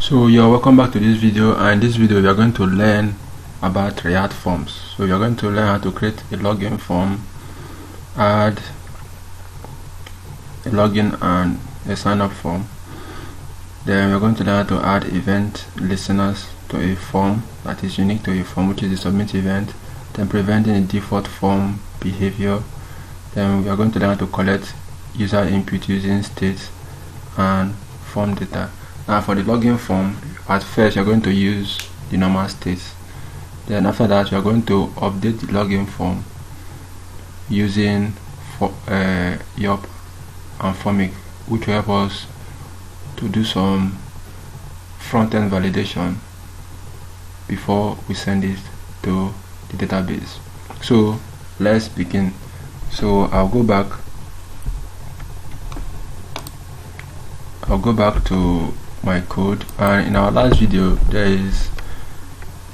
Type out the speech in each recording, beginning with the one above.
So you're welcome back to this video, and in this video we are going to learn about React forms. So you're going to learn how to create a login form, add a login and a sign up form. Then we're going to learn how to add event listeners to a form that is unique to a form, which is the submit event, then preventing the default form behavior. Then we are going to learn how to collect user input using state and form data. Now for the login form, at first you're going to use the normal state. Then after that you're going to update the login form using Yop and Formik, which will help us to do some front-end validation before we send it to the database. So let's begin. So I'll go back to my code, and in our last video there is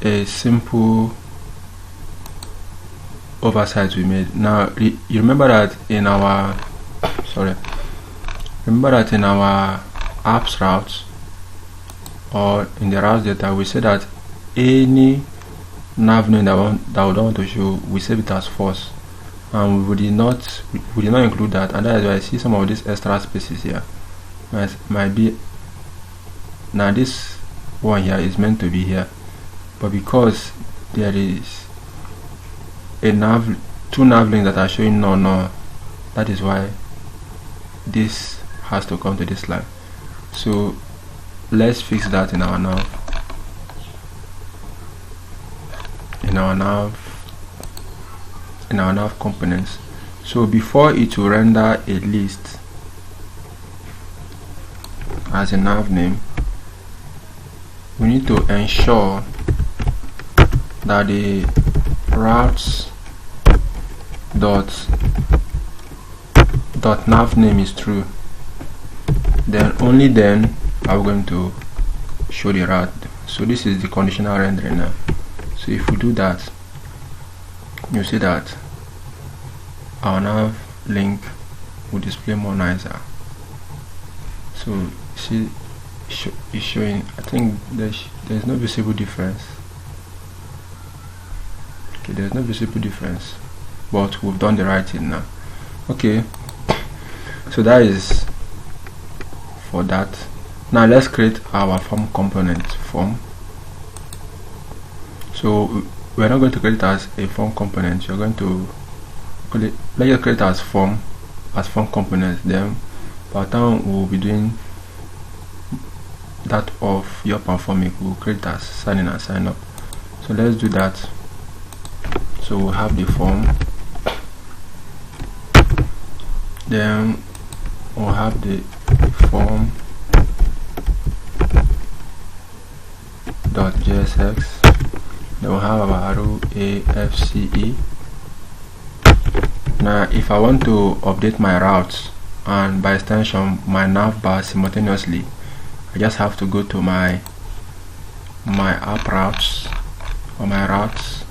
a simple oversight we made. Now you remember that in our apps routes, or in the routes data, we say that any nav name that we don't want to show, we save it as false, and we did not include that, and that is why I see some of these extra spaces here might be. Now this one here is meant to be here, but because there is two nav links that are showing no, that is why this has to come to this line. So let's fix that in our nav components. So before it will render a list as a nav name, we need to ensure that the routes dot nav name is true. Then only then are we going to show the route. So this is the conditional rendering now. So if we do that, you see that our nav link will display more nicer. So see, it's showing. I think there's no visible difference. Okay, there's no visible difference, but we've done the right thing now. Okay, so that is for that. Now let's create our form component form. So we're not going to create it as a form component. You're going to let's just create as form component. Then by the time we'll be doing that of Yop and Formik, we'll create as sign in and sign up. So let's do that. So we'll have the form, then we'll have the form .jsx, then we'll have our arrow AFCE. Now if I want to update my routes and by extension my nav bar simultaneously, I just have to go to my app routes or my routes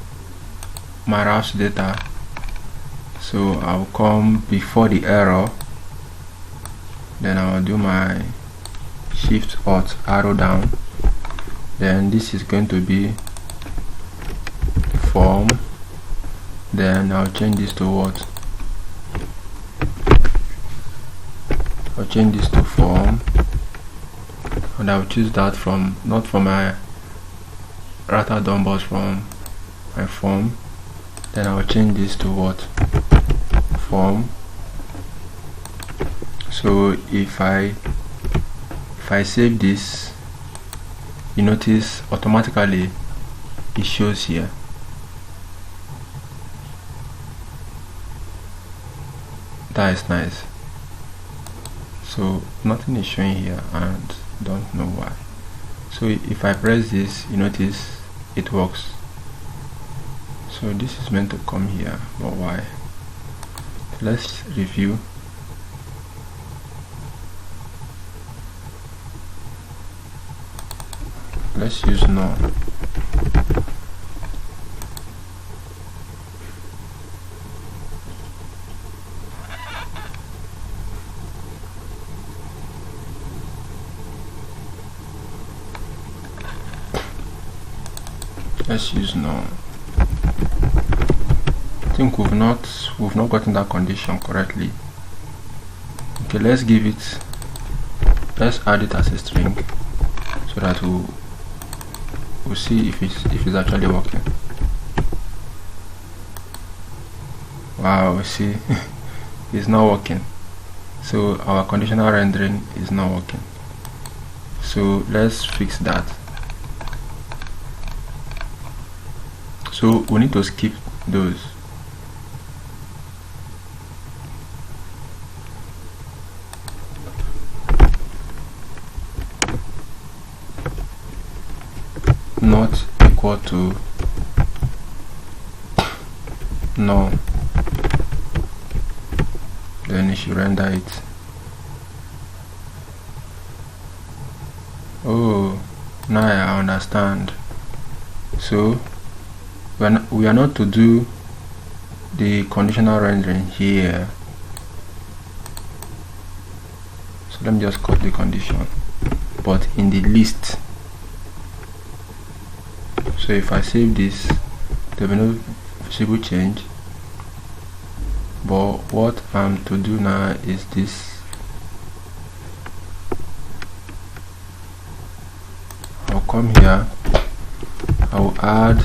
data. So I'll come before the error, then I'll do my shift alt arrow down, then this is going to be form, then I'll change this to what? I'll change this to form, and I'll choose that from not from my router DOM but from my form. Then I'll change this to what? Form. So if I save this, you notice automatically it shows here. That is nice. So nothing is showing here and don't know why. So if I press this, you notice it works. So this is meant to come here, but why? Let's review. Let's use no. Let's use no. I think we've not gotten that condition correctly. Okay, let's add it as a string so that we'll see if it's actually working. Wow, we see it's not working. So our conditional rendering is not working. So let's fix that. So we need to skip those. Not equal to no, then you should render it. Oh, now I understand. So we are not to do the conditional rendering here. So let me just cut the condition, but in the list. So if I save this, there will be no visible change. But what I'm to do now is this. I'll come here, I will add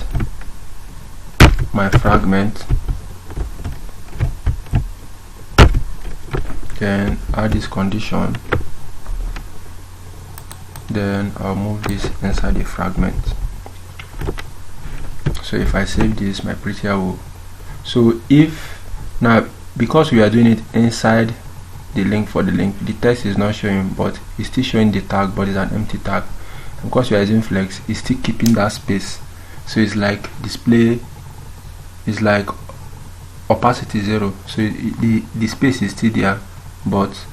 my fragment, then add this condition, then I'll move this inside the fragment. So if I save this, my prettier will. So if now, because we are doing it inside the link for the link, the text is not showing, but it's still showing the tag, but it's an empty tag. And because we are using flex, it's still keeping that space. So it's like display is like opacity 0. So the space is still there, but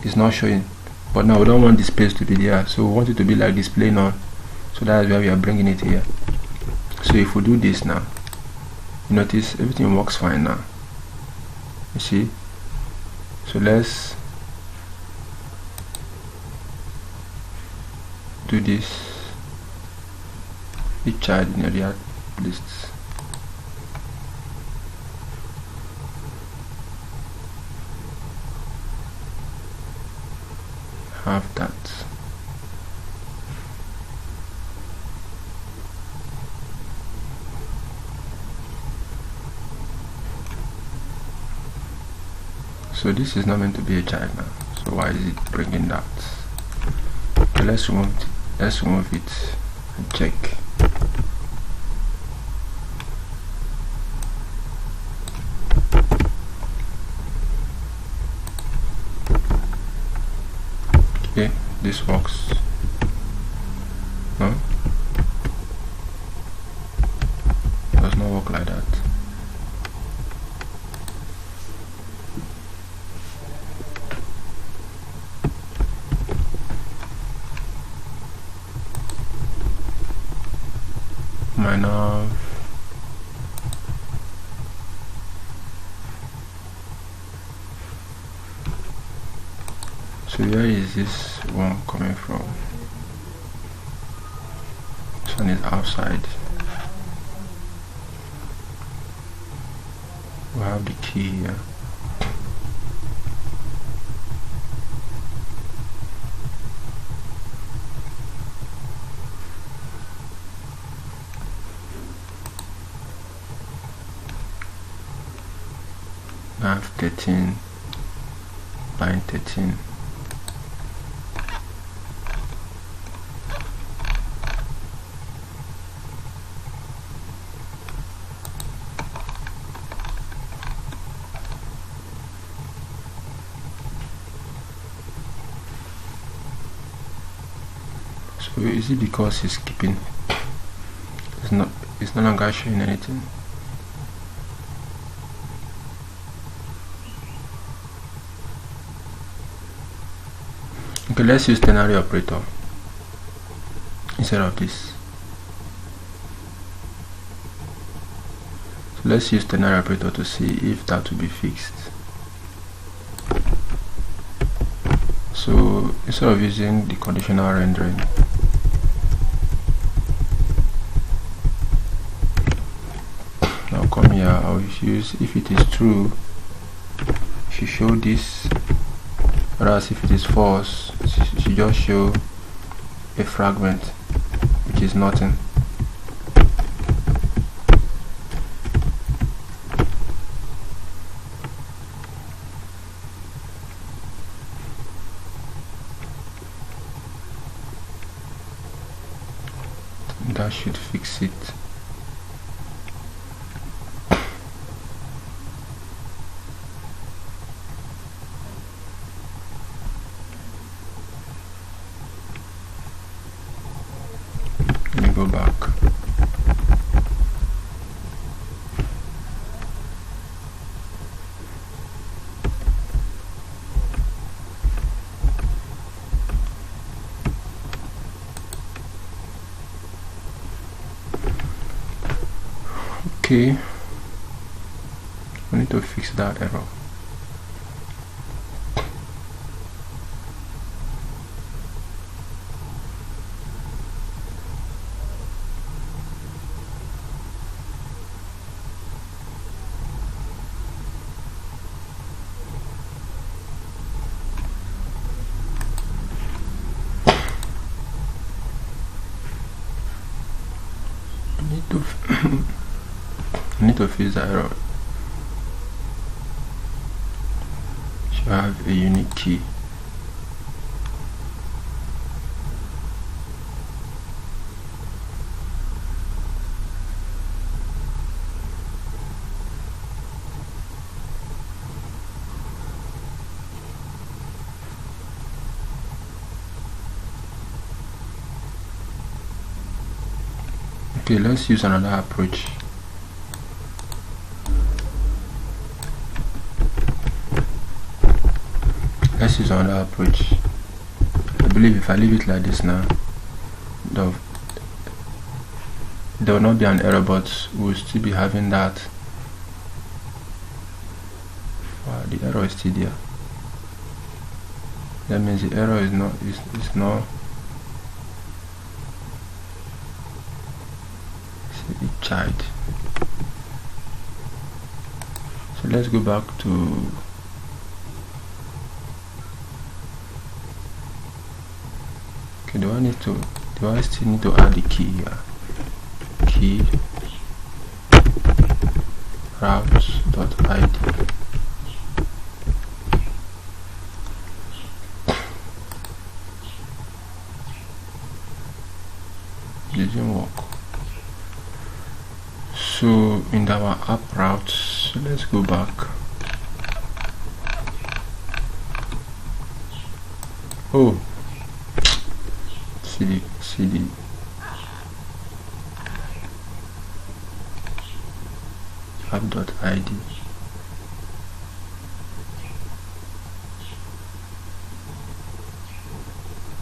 it's not showing. But now we don't want the space to be there, so we want it to be like display none. So that's why we are bringing it here. So if we do this now, you notice everything works fine now. You see? So let's do this. Each child in a React list. Have that. So this is not meant to be a child now. So why is it bringing that? Okay, let's remove it and check. Okay, this works. No? It does not work like that. Nav. So where is this one coming from? This one is outside. We have the key here. Nav 13, line 13. So is it because it's skipping? It's no longer showing anything. Okay, let's use ternary operator instead of this. So let's use ternary operator to see if that will be fixed. So instead of using the conditional rendering, I'll come here, I'll use, if it is true, it should show this, whereas if it is false, it should just show a fragment, which is nothing. That should fix it. Let me go back. Okay, we need to fix that error. I need to fix the error. Should have a unique key. Okay, let's use another approach. Let's use another approach. I believe if I leave it like this now, there will not be an error, but we'll still be having that. Wow, the error is still there. That means the error is not a child. So let's go back to do I still need to add the key here? Key routes.id. Didn't work. So in our app routes, let's go back. Oh, cd app.id.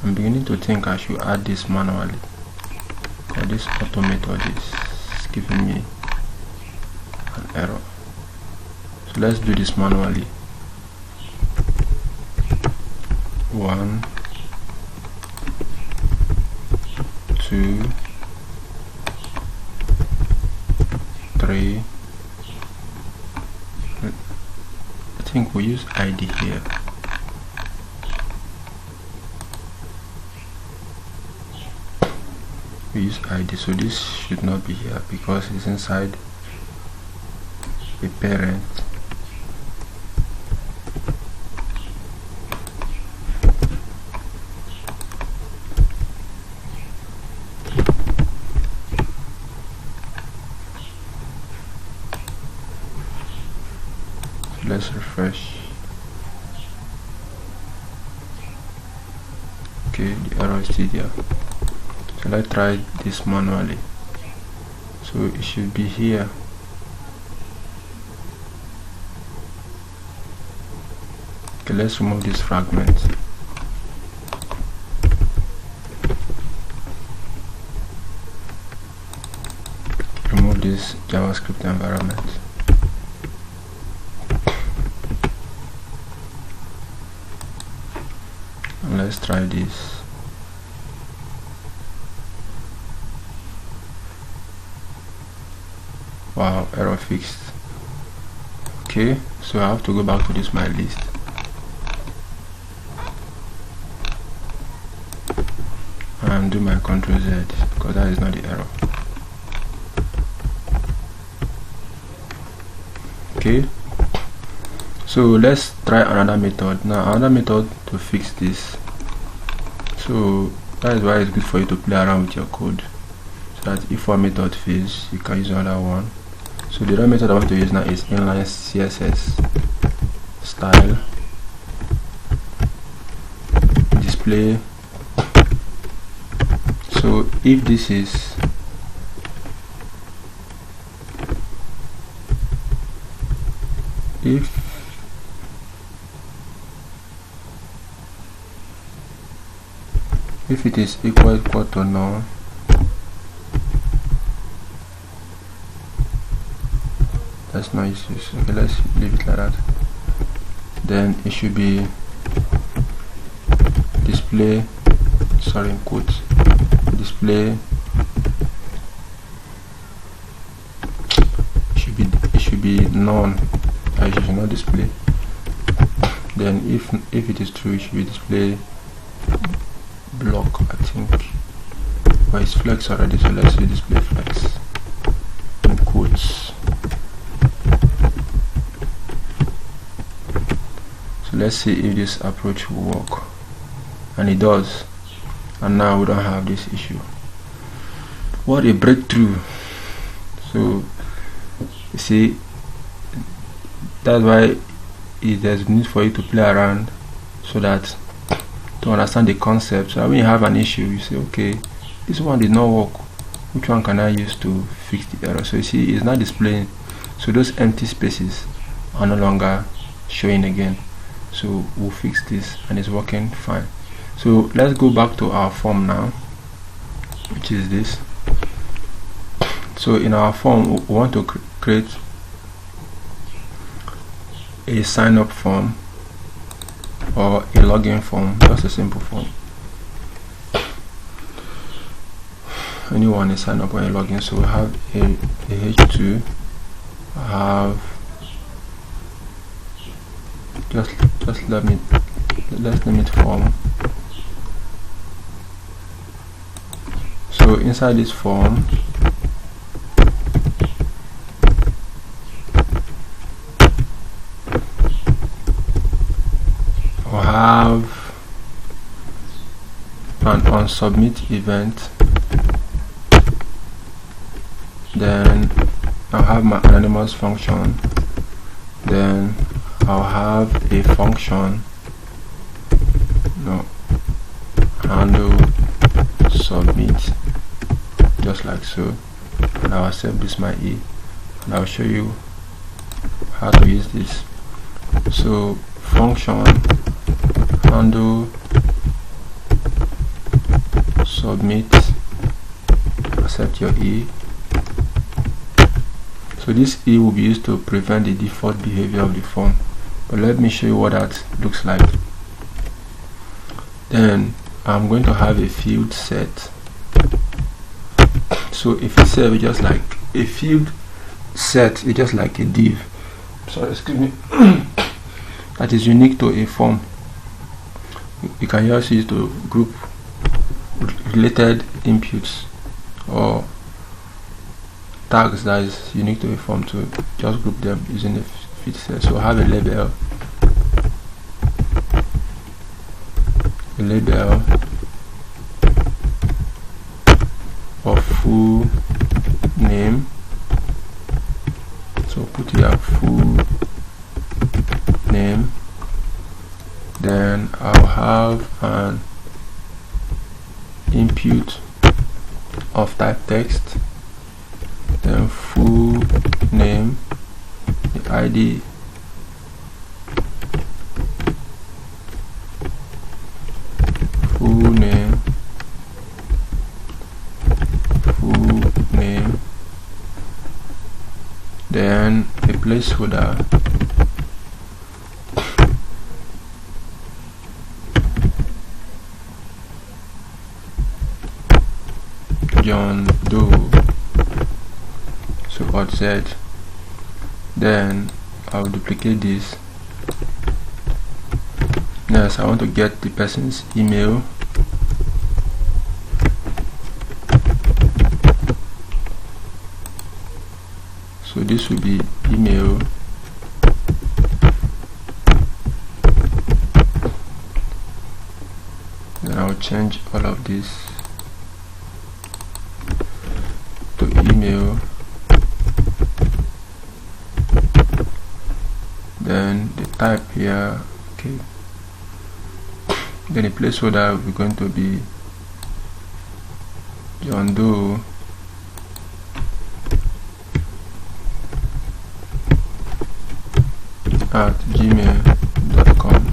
I'm beginning to think I should add this manually, because this auto method is giving me an error. So let's do this manually. 1, 2, 3. I think we use ID here. We use ID, so this should not be here because it's inside a parent. Let's refresh. Okay, the error is still there. So let's try this manually. So it should be here. Okay, let's remove this fragment. Remove this JavaScript environment. Let's try this. Wow, error fixed. Okay, so I have to go back to this my list and do my Ctrl Z, because that is not the error. Okay, so let's try another method. Now another method to fix this, so that is why it's good for you to play around with your code, so that if one method fails, you can use another one. So the other method I want to use now is inline CSS style display. So if this is if it is equal to null, that's no issues. Okay, let's leave it like that. Then it should be display, sorry, in quotes, display, it should be none, it should not display. Then if it is true, it should be display block, I think, but it's flex already, so let's see display flex in quotes. So let's see if this approach will work, and it does, and now we don't have this issue. What a breakthrough! So you see, that's why there's need for you to play around, so that to understand the concept, so that when you have an issue, you say, okay, this one did not work, which one can I use to fix the error? So you see, it's not displaying, so those empty spaces are no longer showing again. So we'll fix this, and it's working fine. So let's go back to our form now, which is this. So in our form, we want to create a sign up form or a login form, just a simple form. Anyone is sign up or a login. So we have a h2, have just let's name it form. So inside this form, we'll have an onSubmit event. Then I'll have my anonymous function. Then I'll have a function, handle submit, just like so, and I'll accept this my e, and I'll show you how to use this. So function handle submit, accept your e. So this e will be used to prevent the default behavior of the form, but let me show you what that looks like. Then I'm going to have a field set. So if you say just like a field set, it's just like a div, sorry, excuse me, that is unique to a form. You can just use to group related inputs or tags that is unique to a form, to just group them using the field set. So have a label of full name. So put here full name. Then I'll have an input of type text. Then full name, the ID, full name, then a placeholder, John Doe. so Alt Z. Then I'll duplicate this. Next, I want to get the person's email. So this will be email. Then I'll change all of this to email. Then the type here, okay. Then the placeholder will be going to be John Doe @gmail.com.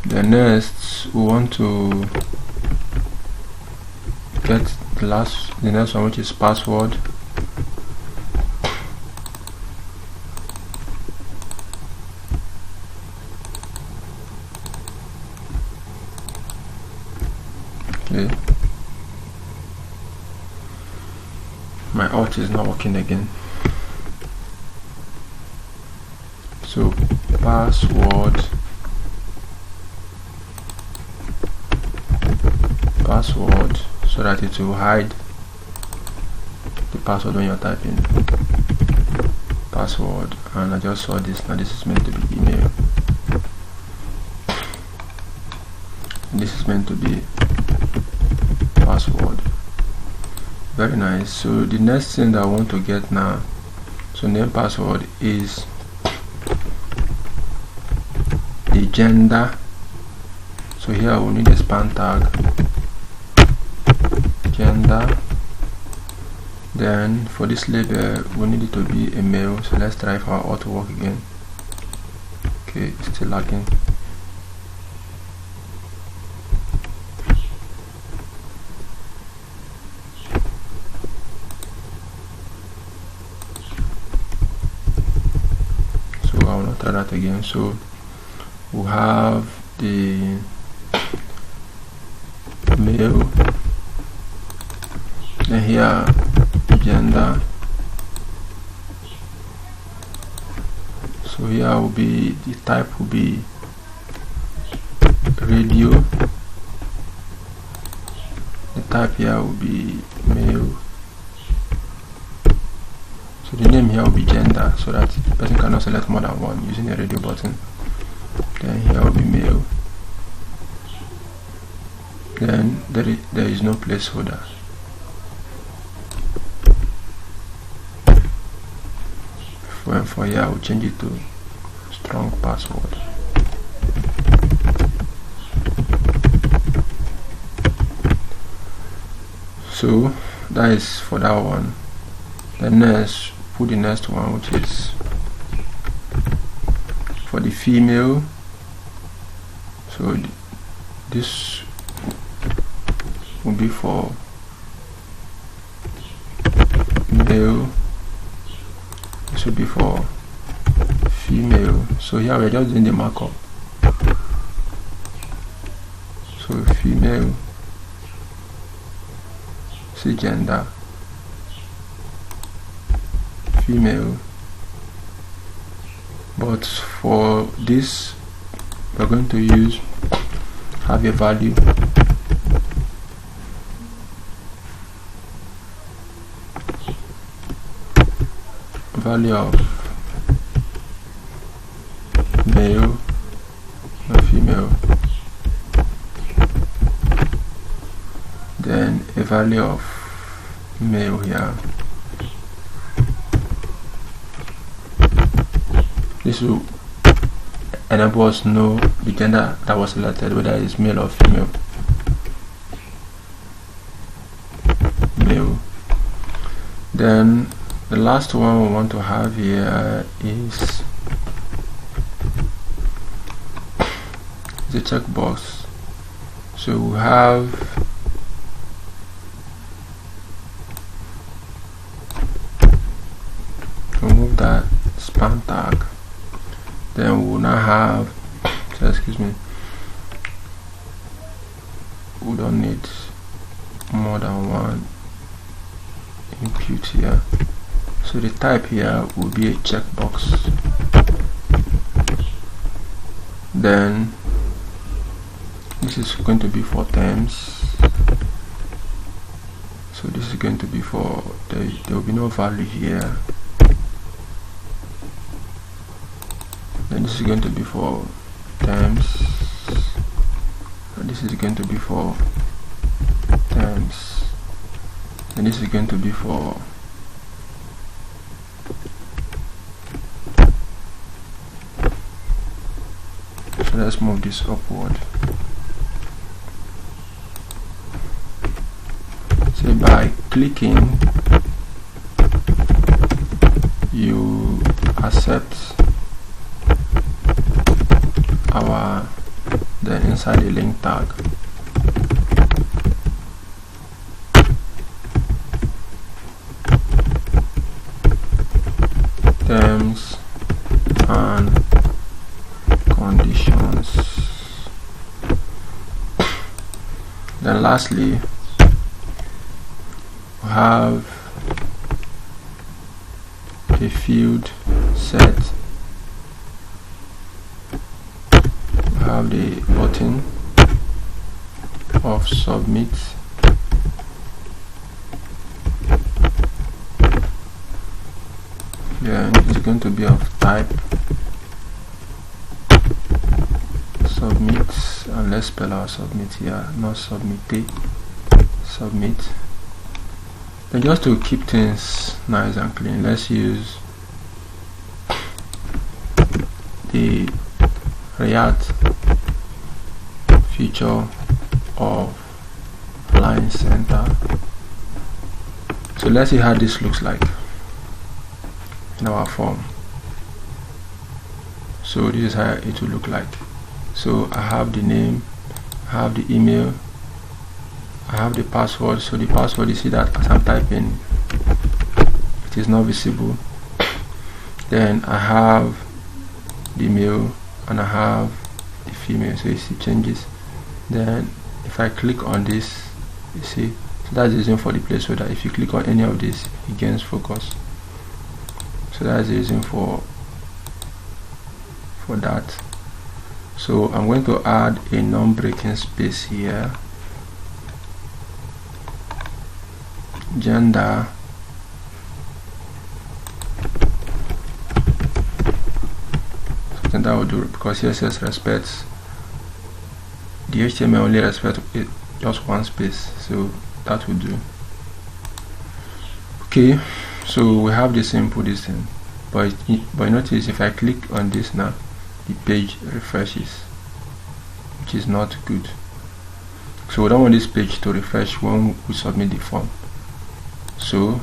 Then next we want to get the next one, which is password. Okay. My Alt is not working again. So password so that it will hide the password when you're typing password. And I just saw this. Now this is meant to be email. This is meant to be password. Very nice. So the next thing that I want to get now, so name password is the gender. So here I will need a span tag, gender. Then for this label we need it to be a male. So let's try for our auto work again. Okay, it's still lagging. So I will not try that again. So we have the male, then here gender. So here will be the type will be radio. The type here will be male. So the name here will be gender, so that the person cannot select more than one using the radio button. Then here will be male. Then there is no placeholder. For here I will change it to strong password. So that is for that one. Then next, put the next one, which is for the female. So this will be for male, this will be for female. So here we're just doing the markup. So female, see gender, female. But for this we're going to have a value. Value of male and female, then a value of male here. This will enable us to know the gender that was selected, whether it's male or female. Male. Then the last one we want to have here is the checkbox. So we have remove that span tag. Then we will now have, so excuse me, we don't need more than one. input here. So the type here will be a checkbox. Then this is going to be for terms. So this is going to be for there will be no value here. Then this is going to be for terms. And this is going to be for terms. And this is going to be for so let's move this upward. So by clicking, you accept then inside the link tag. Terms and conditions. Then lastly, we have a field set. We have the button of submit. Then it's going to be of type submit, and let's spell our submit here, not submit, submit. Then just to keep things nice and clean, let's use the React feature of line center. So let's see how this looks like in our form. So this is how it will look like. So I have the name, I have the email, I have the password. So the password, you see that as I'm typing, it is not visible. Then I have the male and I have the female, so you see changes. Then if I click on this, you see, so that's the reason for the placeholder. If you click on any of this, it gains focus. So that's the reason for that. So I'm going to add a non-breaking space here. Gender, something that will do, because CSS respects the HTML only respects just one space, so that will do. Okay, so we have this input, this thing, but notice if I click on this now, the page refreshes, which is not good. So we don't want this page to refresh when we submit the form. So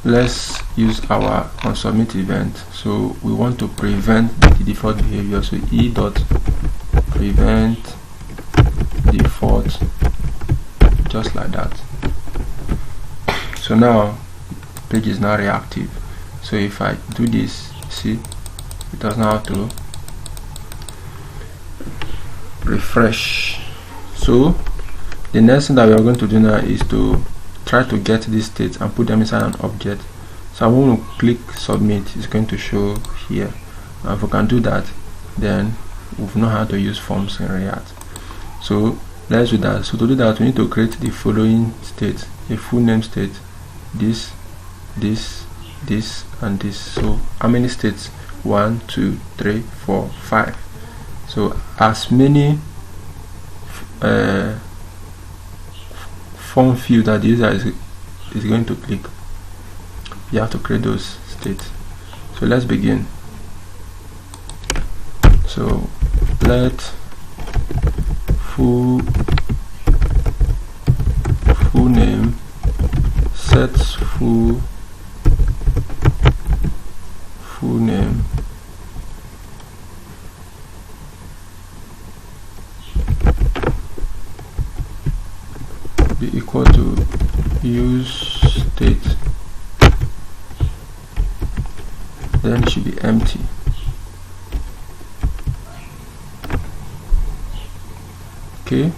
let's use our onSubmit event. So we want to prevent the default behavior. So e.prevent default, just like that. So now the page is now reactive. So if I do this, see, it does not have to refresh. So the next thing that we are going to do now is to try to get these states and put them inside an object. So I'm going to click submit, it's going to show here. And if we can do that, then we've known how to use forms in React. So let's do that. So to do that, we need to create the following state: a full name state, this, and this. So how many states? 1, 2, 3, 4, 5. So as many form field that the user is going to click, you have to create those states. So let's begin. So let full name set full name be equal to use state, then it should be empty. Okay,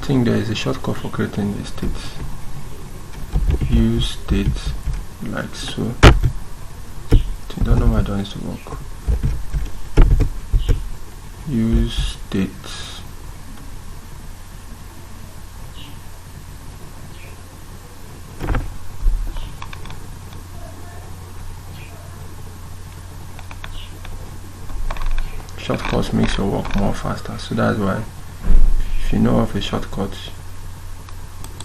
think there is a shortcut for creating the states. Use state like so. I don't know why that needs to work. Use states. Shortcuts makes your work more faster, so that's why if you know of a shortcut,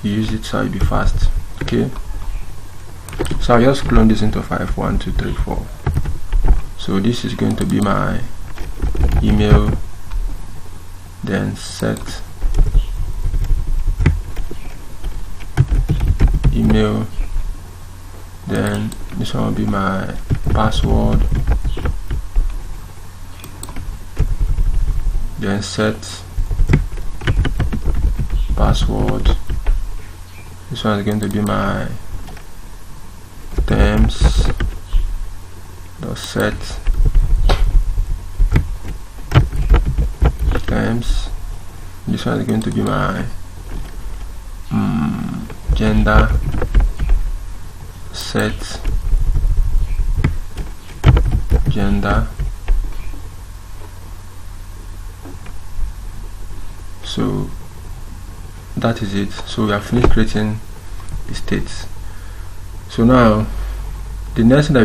you use it so it'll be fast. Okay, so I'll just clone this into 5, 1, 2, 3, 4. So this is going to be my email, then set email, then this one will be my password, then set password. This one is going to be my terms dot set terms. This one is going to be my gender set gender. So that is it. So we have finished creating the states. So now the next thing that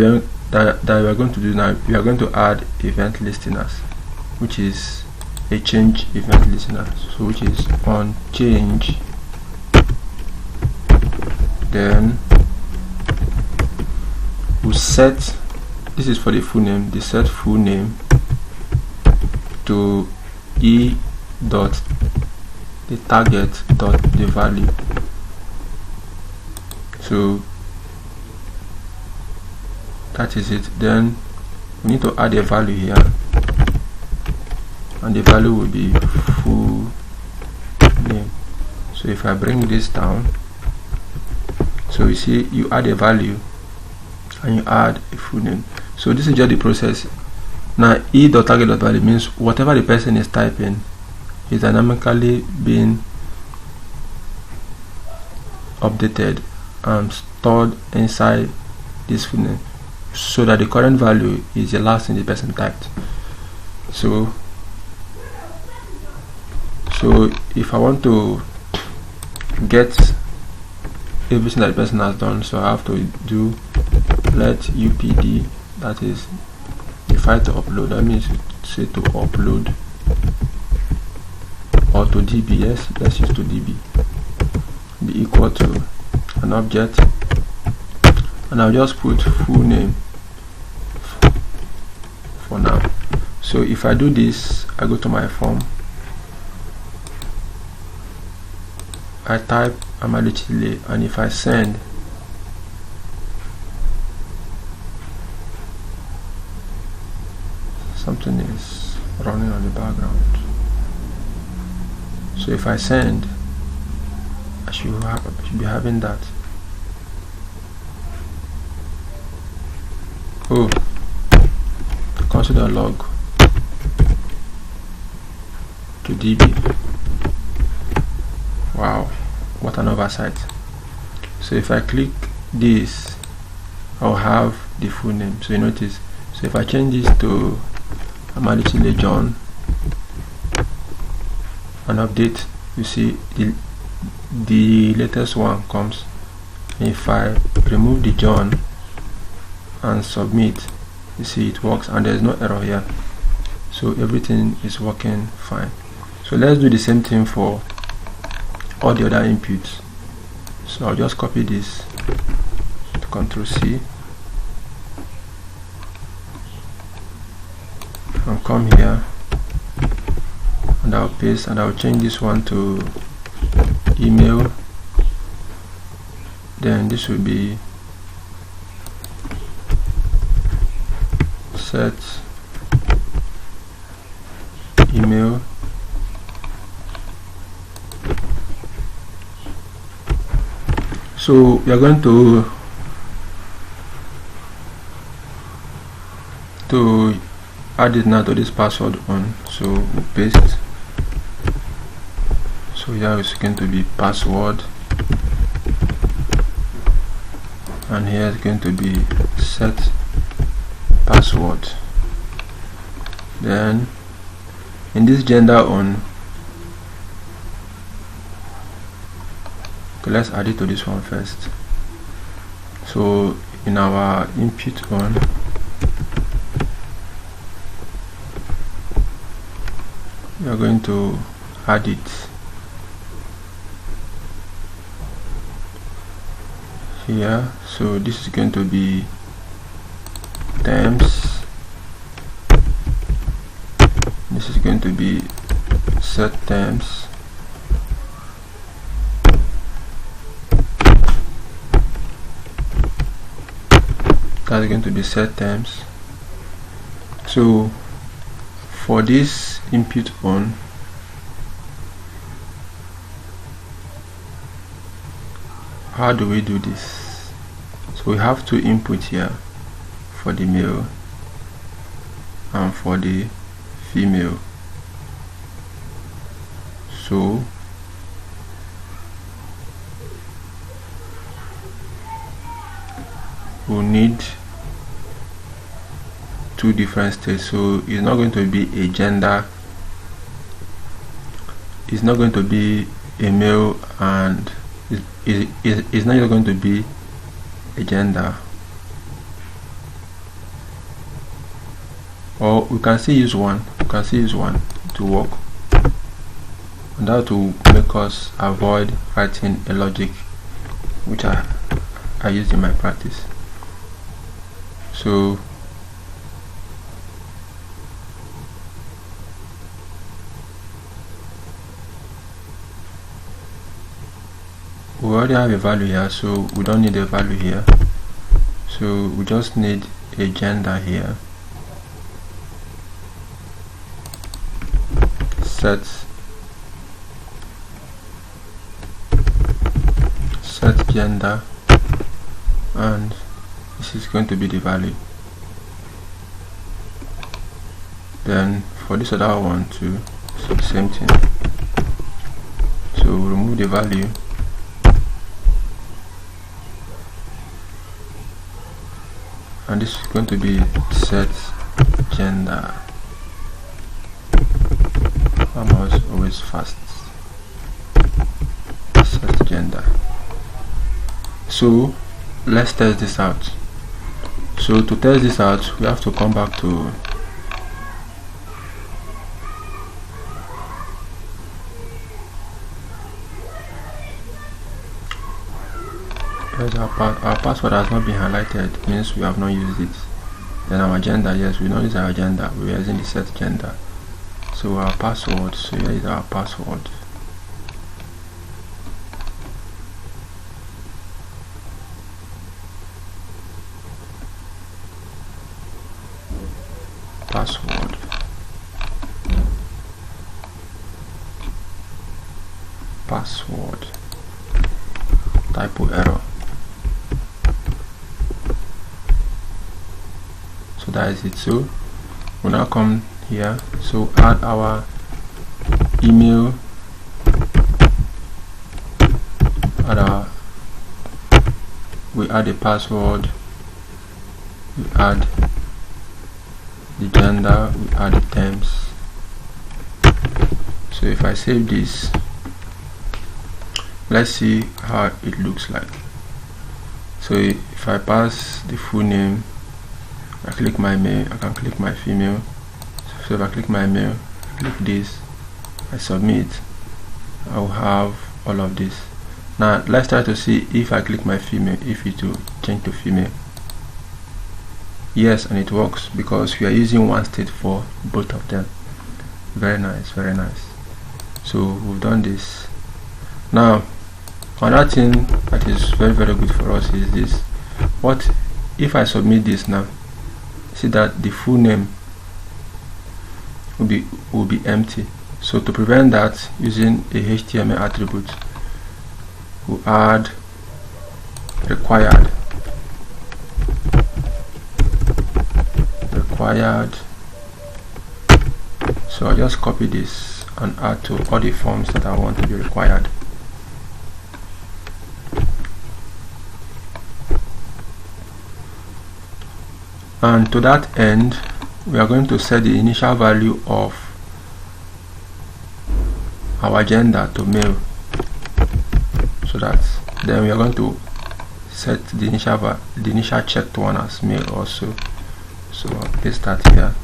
we are going to do now, we are going to add event listeners, which is a change event listener. So which is on change, then we set, this is for the full name, the set full name to e dot the target dot the value. So that is it. Then we need to add a value here, and the value will be full name. So if I bring this down, so you see you add a value and you add a full name. So this is just the process. Now e dot target dot value means whatever the person is typing is dynamically being updated and stored inside this full name, so that the current value is the last thing the person typed. So if I want to get everything that the person has done, so I have to do let upd, that is the file to upload. That means say to upload, or to db, yes, let's use to db, be equal to an object, and I'll just put full name for now. So if I do this, I go to my form, I type Amalechile, and if I send, something is running on the background. So if I send, I should be having that. Oh, consider log to db. Wow, what an oversight. So if I click this, I'll have the full name. So you notice, so if I change this to Amalechile John and update, you see the latest one comes. If I remove the John and submit, you see it works, and there's no error here. So everything is working fine. So let's do the same thing for all the other inputs. So I'll just copy this to Ctrl C and come here, and I'll paste, and I'll change this one to email. Then this will be set email, so we are going to add it now to this password on. So we'll paste. So here is going to be password, and here is going to be set password. Then in this gender on, okay, let's add it to this one first. So in our input on, we are going to add it here. So this is going to be terms, this is going to be set terms, that's going to be set terms. So for this input on, how do we do this? So we have two input here, for the male and for the female. So we'll need two different states. So it's not going to be a gender, it's not going to be a male, and it's not going to be a gender. Or we can still use one, to work, and that will make us avoid writing a logic which I used in my practice. So we already have a value here, so we don't need a value here. So we just need a gender here. Set gender, and this is going to be the value. Then for this other one too, so the same thing. So we'll remove the value, and this is going to be set gender. I'm always fast. Set gender. So let's test this out. So to test this out, we have to come back to our password has not been highlighted, means we have not used it. Then our gender, yes, we know this is our gender, we are using the set gender. So our password, so here is our password. Password typo error. So that is it. So we'll now come here, so add our email, we add a password, we add the gender, we add the terms. So if I save this, let's see how it looks like. So if I pass the full name, I click my male, I can click my female. So if I click my male, click this, I submit, I will have all of this. Now let's try to see if I click my female, if it will change to female. Yes, and it works because we are using one state for both of them. Very nice, very nice. So we've done this. Now another thing that is very good for us is this. What if I submit this now? See that the full name will be empty. So to prevent that, using a HTML attribute, we'll add required. So I'll just copy this and add to all the forms that I want to be required. And to that end, we are going to set the initial value of our gender to male, so that then we are going to set the initial checked one as male also. So I'll paste that here,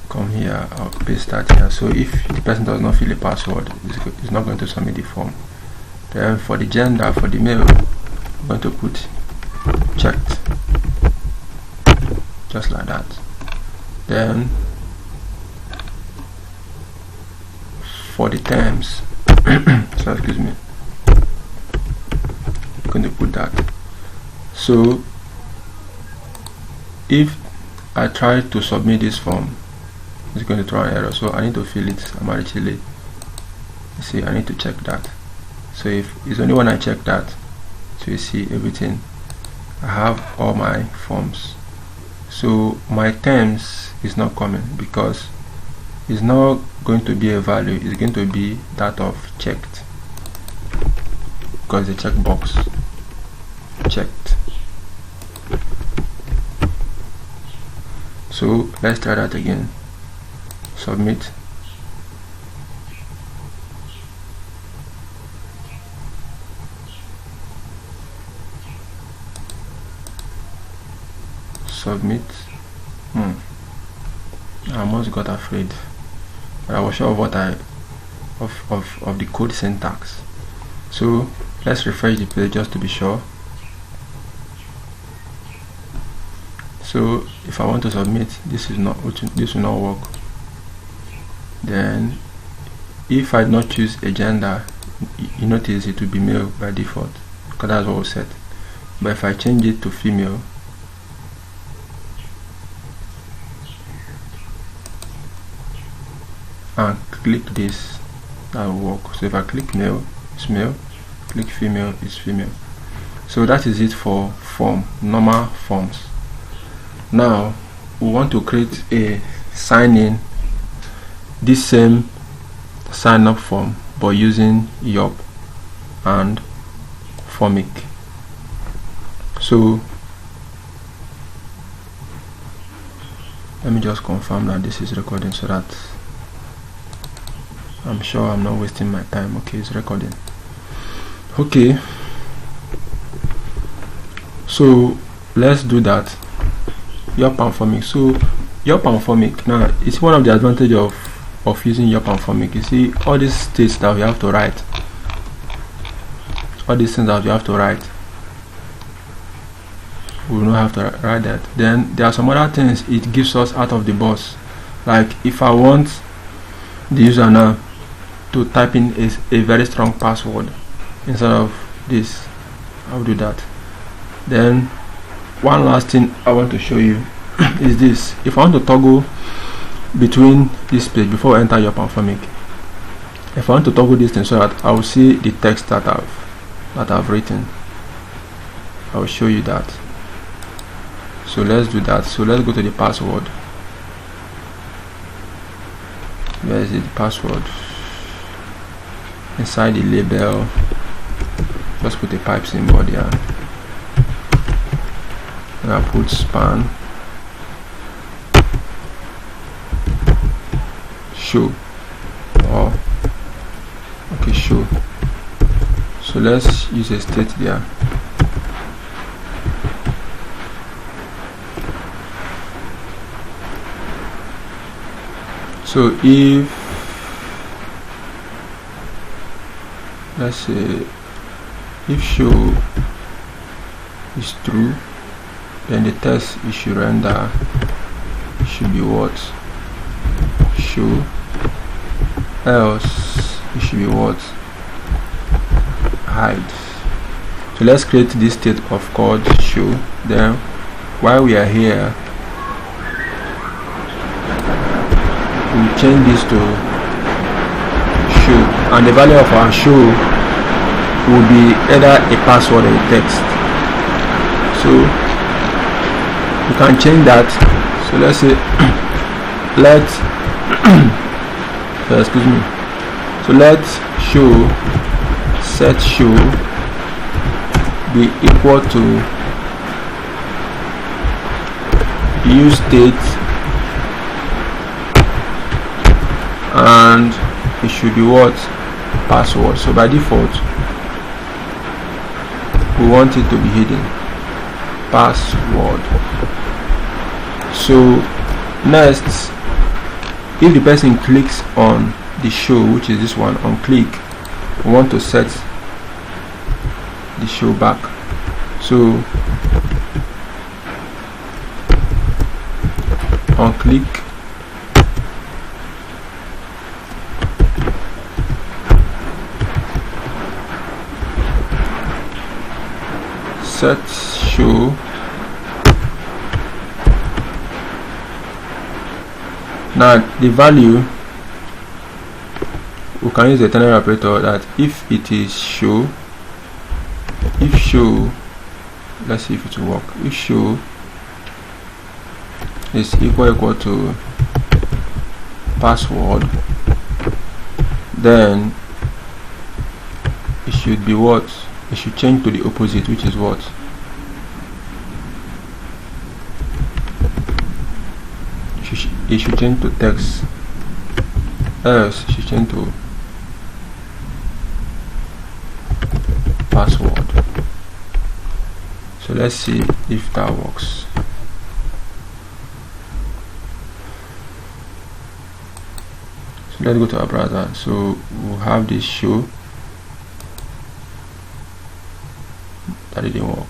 come here, I'll paste that here. So if the person does not fill a password, it's not going to submit the form. Then for the gender, for the male, I'm going to put checked, just like that. Then for the terms, so excuse me, I'm going to put that. So if I try to submit this form, it's going to throw an error, so I need to fill it manually. You see, I need to check that. So if it's only when I check that, so you see everything, I have all my forms. So my terms is not coming because it's not going to be a value, it's going to be that of checked, because the checkbox checked. So let's try that again. Submit. Submit. I almost got afraid, but I was sure of what of the code syntax. So let's refresh the page just to be sure. So if I want to submit, this will not work. Then if I do not choose a gender, you notice it will be male by default, because that's what was set. But if I change it to female, and click this, that will work. So if I click male, it's male, click female, it's female. So that is it for normal forms. Now we want to create a sign-in, this same sign up form, but using Yop and Formik. So let me just confirm that this is recording, so that I'm sure I'm not wasting my time. Okay, it's recording. Okay, so let's do that. Yop and Formik. So Yop and Formik, now it's one of the advantages of using Yop and Formik. You see all these states that we have to write, all these things that we have to write, we will not have to write that. Then there are some other things it gives us out of the box. Like if I want the user now to type in a very strong password instead of this, I'll do that. Then one last thing I want to show you is this. If I want to toggle between this page before I enter your Formik, if I want to toggle this thing so that I will see the text that I've written, I will show you that. So let's do that. So let's go to the password. Where is it? The password. Inside the label, just put a pipe symbol there. And I put span show, or okay, show. So let's use a state there. So if let's say if show is true, then the text it should render should be what? Show. Else it should be what? Hide. So let's create this state of called show. Then while we are here, we'll change this to show, and the value of our show will be either a password or a text. So you can change that. So let's say let So excuse me. So let show set show be equal to use state, and it should be what? Password. So by default we want it to be hidden, password. So next, if the person clicks on the show, which is this one, on click, we want to set the show back. So on click, set show. Now the value, we can use the ternary operator that if it is show, if show, let's see if it will work. If show is equal to password, then it should be what? It should change to the opposite, which is what? It should change to text, else it should change to password. So let's see if that works. So let's go to our browser. So we'll have this show. That didn't work.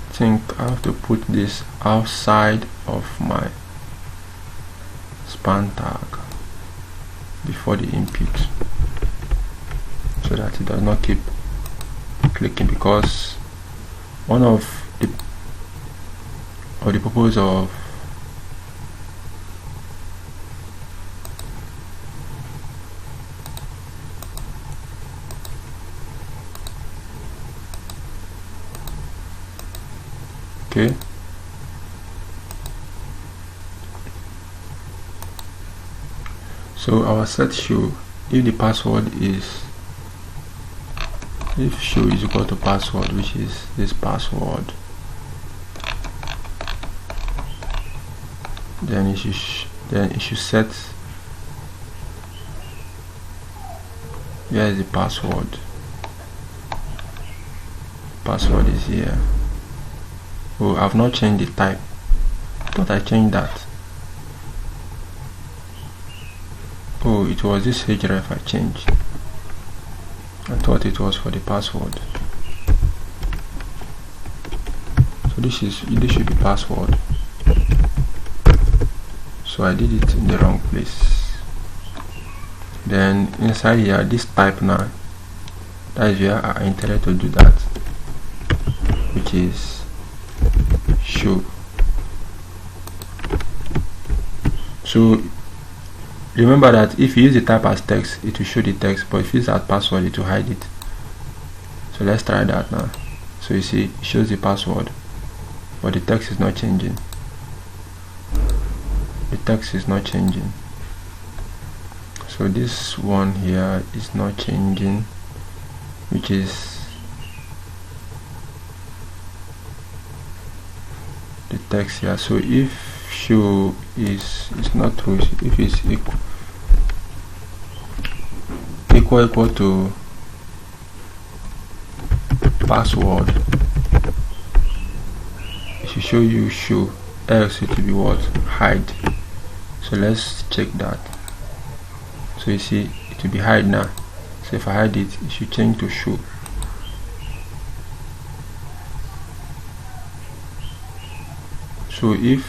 I think I have to put this outside of my span tag before the input, so that it does not keep clicking, because one of the purpose of okay, so our set show, if the password is, if show is equal to password, which is this password, then it should set, here is the password. Password is here. Oh, I've not changed the type. I thought I changed that. Oh, it was this href I changed. I thought it was for the password. So this should be password. So I did it in the wrong place. Then inside here, this type now, that is where I intended to do that, which is show. So remember that if you use the type as text, it will show the text, but if you use as password, it will hide it. So let's try that now. So you see, it shows the password, but the text is not changing. The text is not changing. So this one here is not changing, which is the text here. So if show is not true, if it's equal to password, it should show you show, else it will be what? Hide. So let's check that. So you see, it will be hide now. So if I hide it, it should change to show. So if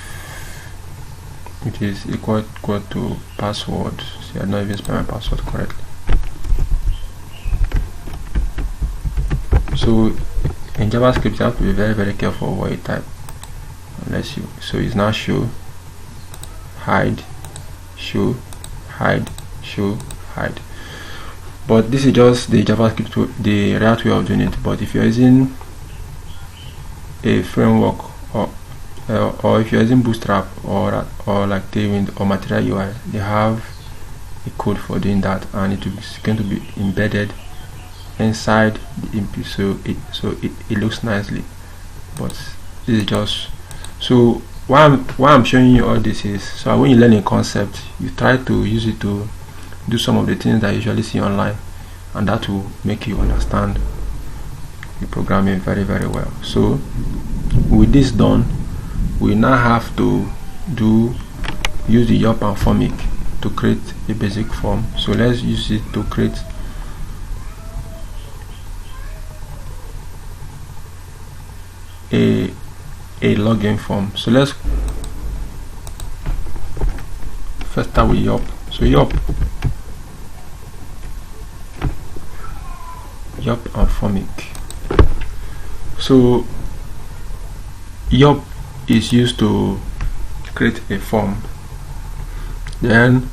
it is equal to password, see, I not even spelled my password correctly. So in JavaScript, you have to be very careful what you type, unless you. So it's now show, hide, show, hide, show, hide. but this is just the JavaScript, the React way of doing it. But if you're using a framework, or if you're using Bootstrap or like Tailwind or Material UI, they have a code for doing that, and it is going to be embedded inside the input, so it looks nicely. But this is just so why I'm showing you all this is so when you learn a concept, you try to use it to do some of the things that you usually see online, and that will make you understand the programming very, very well. So with this done, we now have to use the Yop and Formik to create a basic form. So let's use it to create a login form. So let's first start with Yop. So Yop and Formik. So Yop is used to create a form, then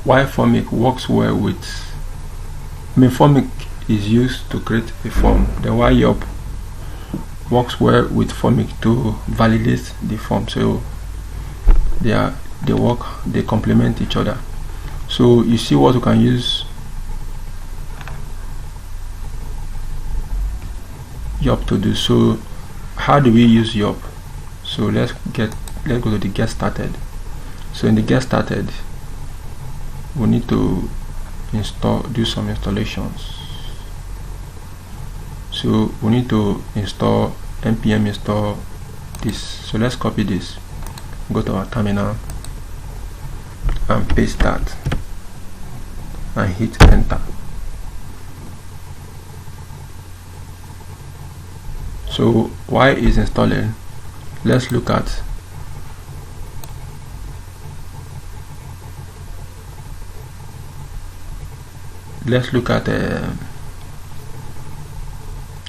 while Formik works well with, Formik is used to create a form, then while Yop works well with Formik to validate the form. So they complement each other. So you see what we can use Yop to do. So how do we use Yop? So let's go to the get started. So in the get started, we need to do some installations. So we need to install npm install this. So let's copy this, go to our terminal and paste that and hit enter. So while it's installing, let's look at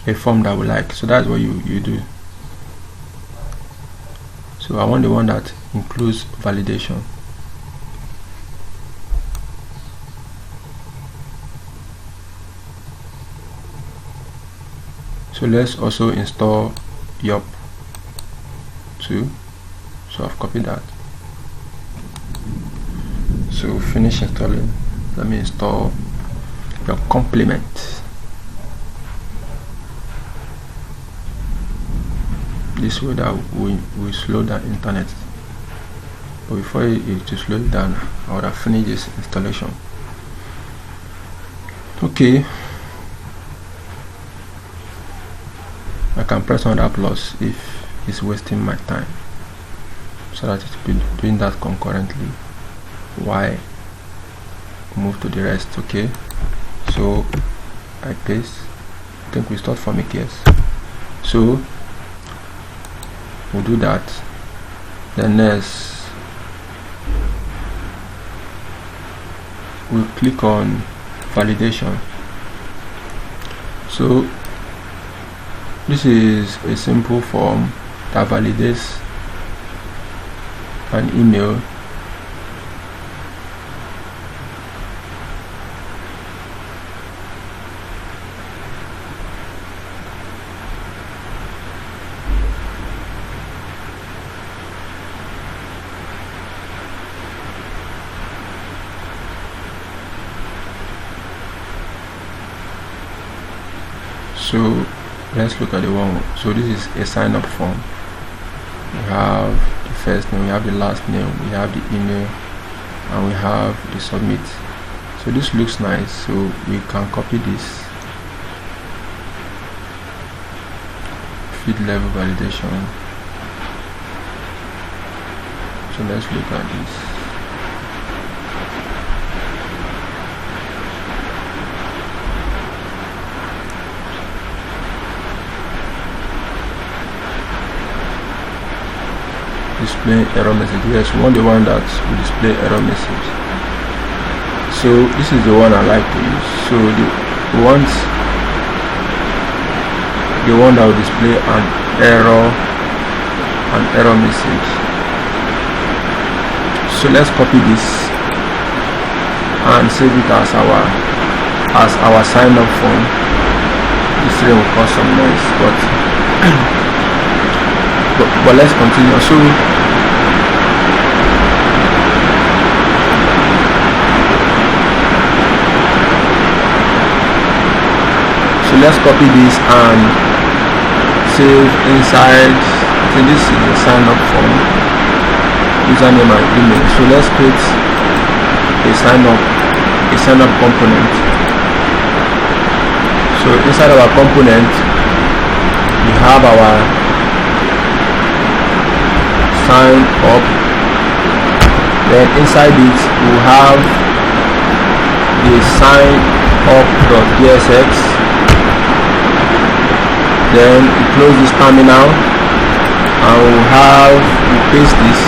a form that we like. So that's what you do. So I want the one that includes validation. So let's also install Yop too. So I've copied that. So finish installing. Let me install your complement. This way that we slow down internet. But before to slow it down, I would have finished this installation. Okay. I can press on that plus if it's wasting my time, so that it will be doing that concurrently while move to the rest. Okay, so I paste. I think we start Formik, yes. So we'll do that. Then next we'll click on validation. So this is a simple form that validates an email So let's look at the one. So this is a sign up form. We have the first name, we have the last name, we have the email, and we have the submit. So this looks nice, so we can copy this. Feed level validation. So let's look at this. Display error message. Yes, we want the one that will display error message. So this is the one I like to use. So we want the one that will display an error message. So let's copy this and save it as our as our sign up form. This thing will cause some noise, but let's continue. So let's copy this and save inside. So this is the sign up form, username and email. So let's create a sign up component. So inside our component we have our sign up, then inside it we have the sign up.jsx. Then we close this terminal and we paste this,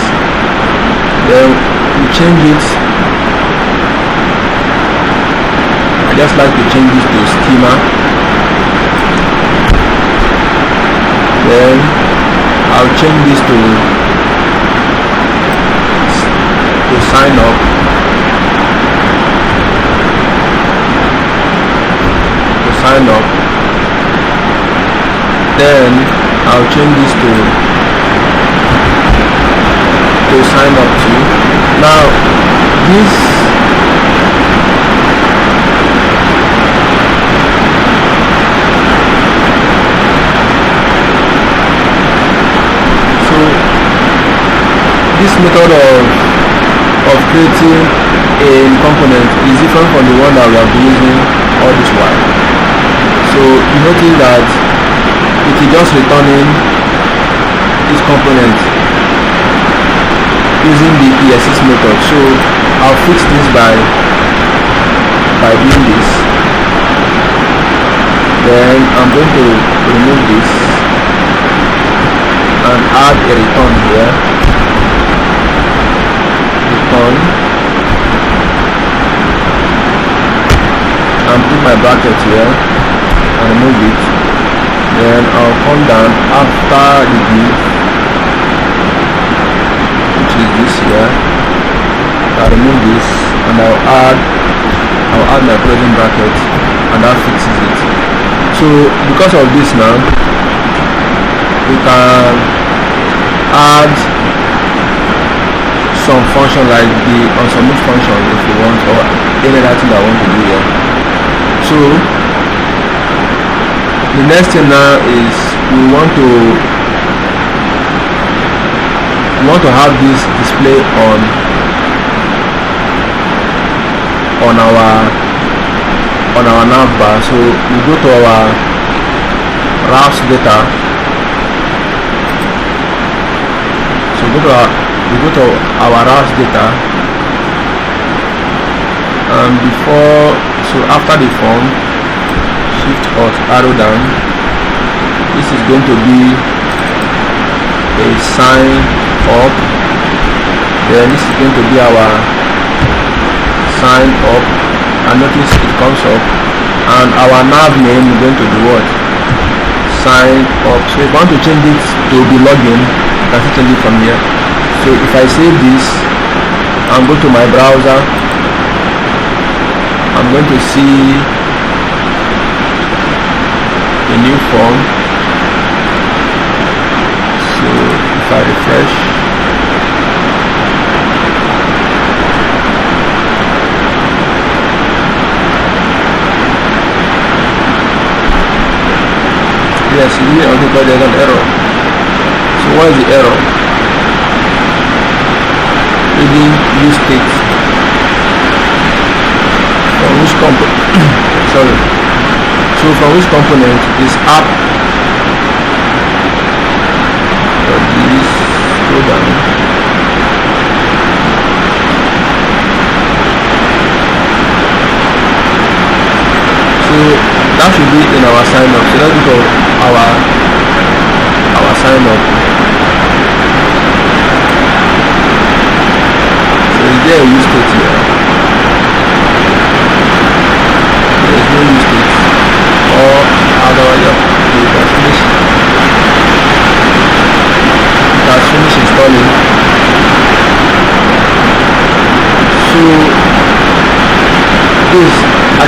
then we change it. I just like to change this to schema, then I'll change this to sign up, then I'll change this to sign up to. Now this method of creating a component is different from the one that we have been using all this while. So you notice that it is just returning this component using the ESX method. So I'll fix this by doing this. Then I'm going to remove this and add a return here. And put my bracket here and remove it. Then I'll come down after the div, which is this here. I'll remove this and I'll add my closing bracket, and that fixes it. So because of this now, we can add some function like the unsubmit function if you want, or any other thing I want to do here. So the next thing now is we want to have this display on our navbar. So we go to our RAWS data. So we go to our RAWS data, and after the form, shift or arrow down, this is going to be a sign up. Then this is going to be our sign up, and notice it comes up, and our nav name is going to be what? Sign up. So if I want to change it to be login, I can change it from here. So if I save this and go to my browser, I'm going to see a new form. So if I refresh, yes, you only got an error. So what is the error? Reading use state. From which component? Sorry. So from which component is app? This go down. So that should be in our sign up. So let's go our sign up. So is there a use state here? There is no use state. Or otherwise you can finish. It has finished installing. So this, as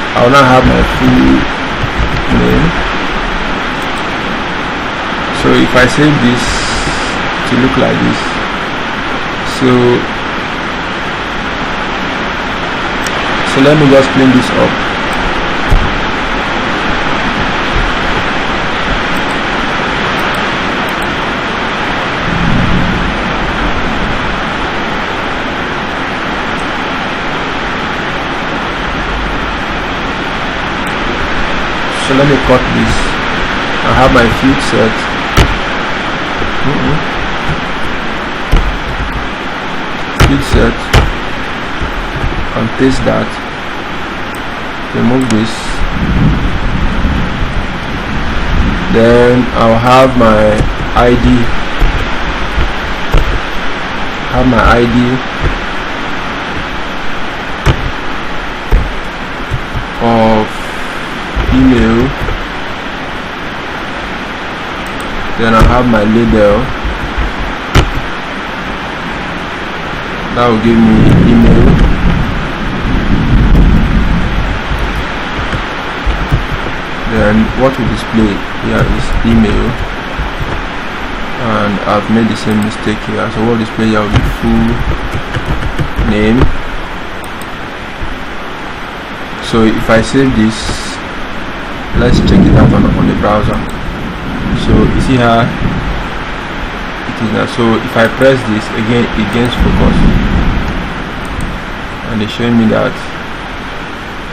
I will now have my full name. So if I save this to look like this, so let me just clean this up. So let me cut this. I have my field set. Field set, and paste that. Remove this. Then I'll have my ID. Of email. Then I have my label. That will give me email. Then what will display here is email, and I've made the same mistake here. So what will display here will be full name. So if I save this, let's check it out on the browser. So you see how it is now. So if I press this again, it gains focus, and it's showing me that.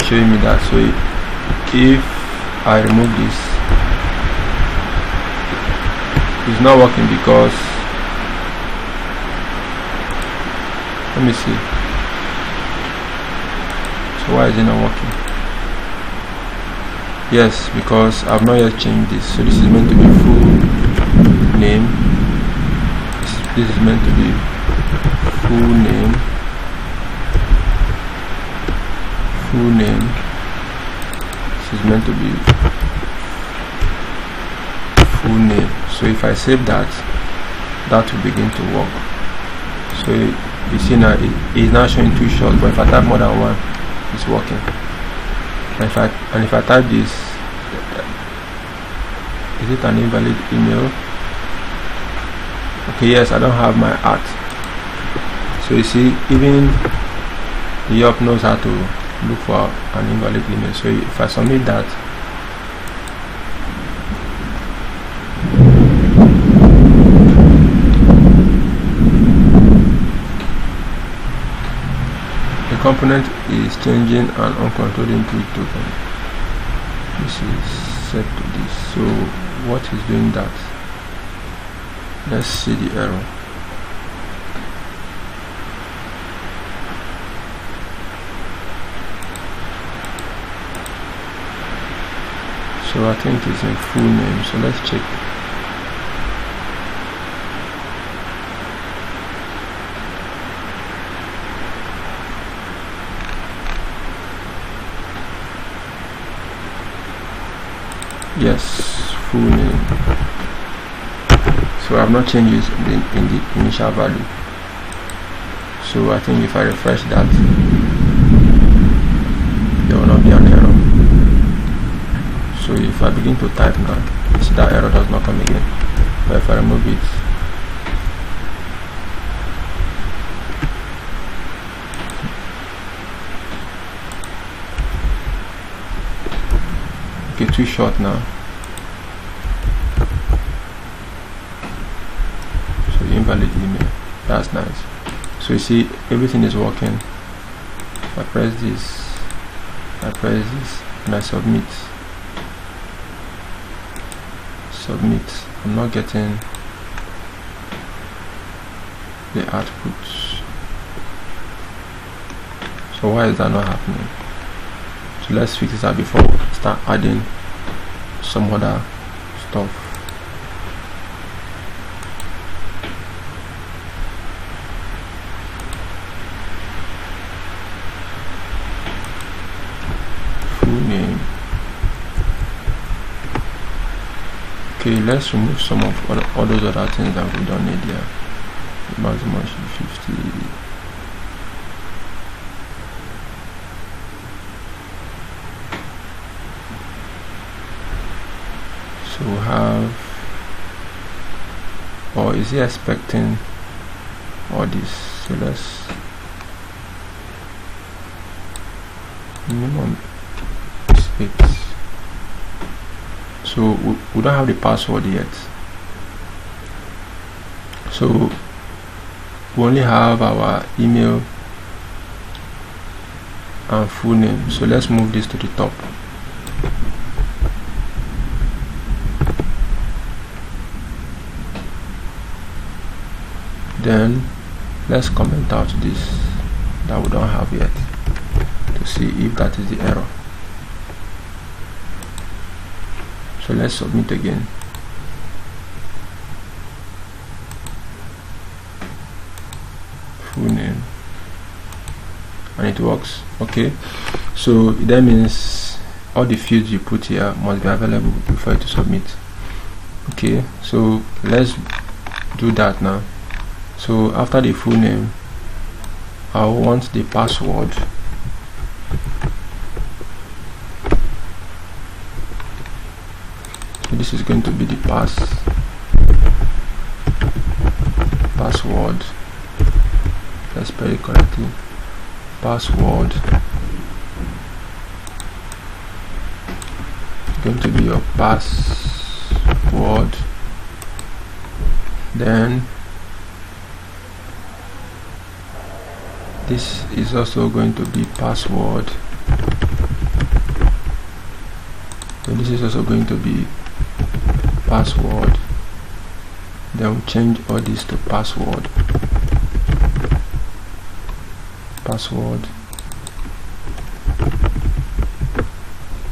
So if I remove this, it's not working because, let me see. So why is it not working? Yes, because I've not yet changed this. So this is meant to be full name. This is meant to be full name. Full name. This is meant to be full name. So if I save that, that will begin to work. So you see now it is now showing two shots, but if I type more than one, it's working. And if I type this, is it an invalid email? Okay, yes, I don't have my @ So you see, even the app knows how to look for an invalid email. So if I submit that, the component is changing an uncontrolled input token. This is set to this. So what is doing that? Let's see the error. So I think it's in full name. So let's check. Yes, full name. So I have not changed it in the initial value. So I think if I refresh that, there will not be an error. So if I begin to type now, you see that error does not come again. But if I remove it, okay, too short now. So invalid email. That's nice. So you see everything is working. If I press this, and I submit. I'm not getting the output. So why is that not happening? So let's fix this out before we start adding some other stuff. Full name. Okay, let's remove some of all those other things that we don't need here. The maximum should be 50. we'll have, or is he expecting all this? So let's minimum is 8. So we don't have the password yet, so we only have our email and full name. So let's move this to the top. Then let's comment out this that we don't have yet to see if that is the error. So let's submit again. Full name, and it works. Okay, so that means all the fields you put here must be available before you to submit. Okay, so let's do that now. So after the full name, I want the password. So this is going to be the password. Let's spell it correctly. Password going to be your password. Then this is also going to be password. So this is also going to be password. Then we'll change all this to password. Password,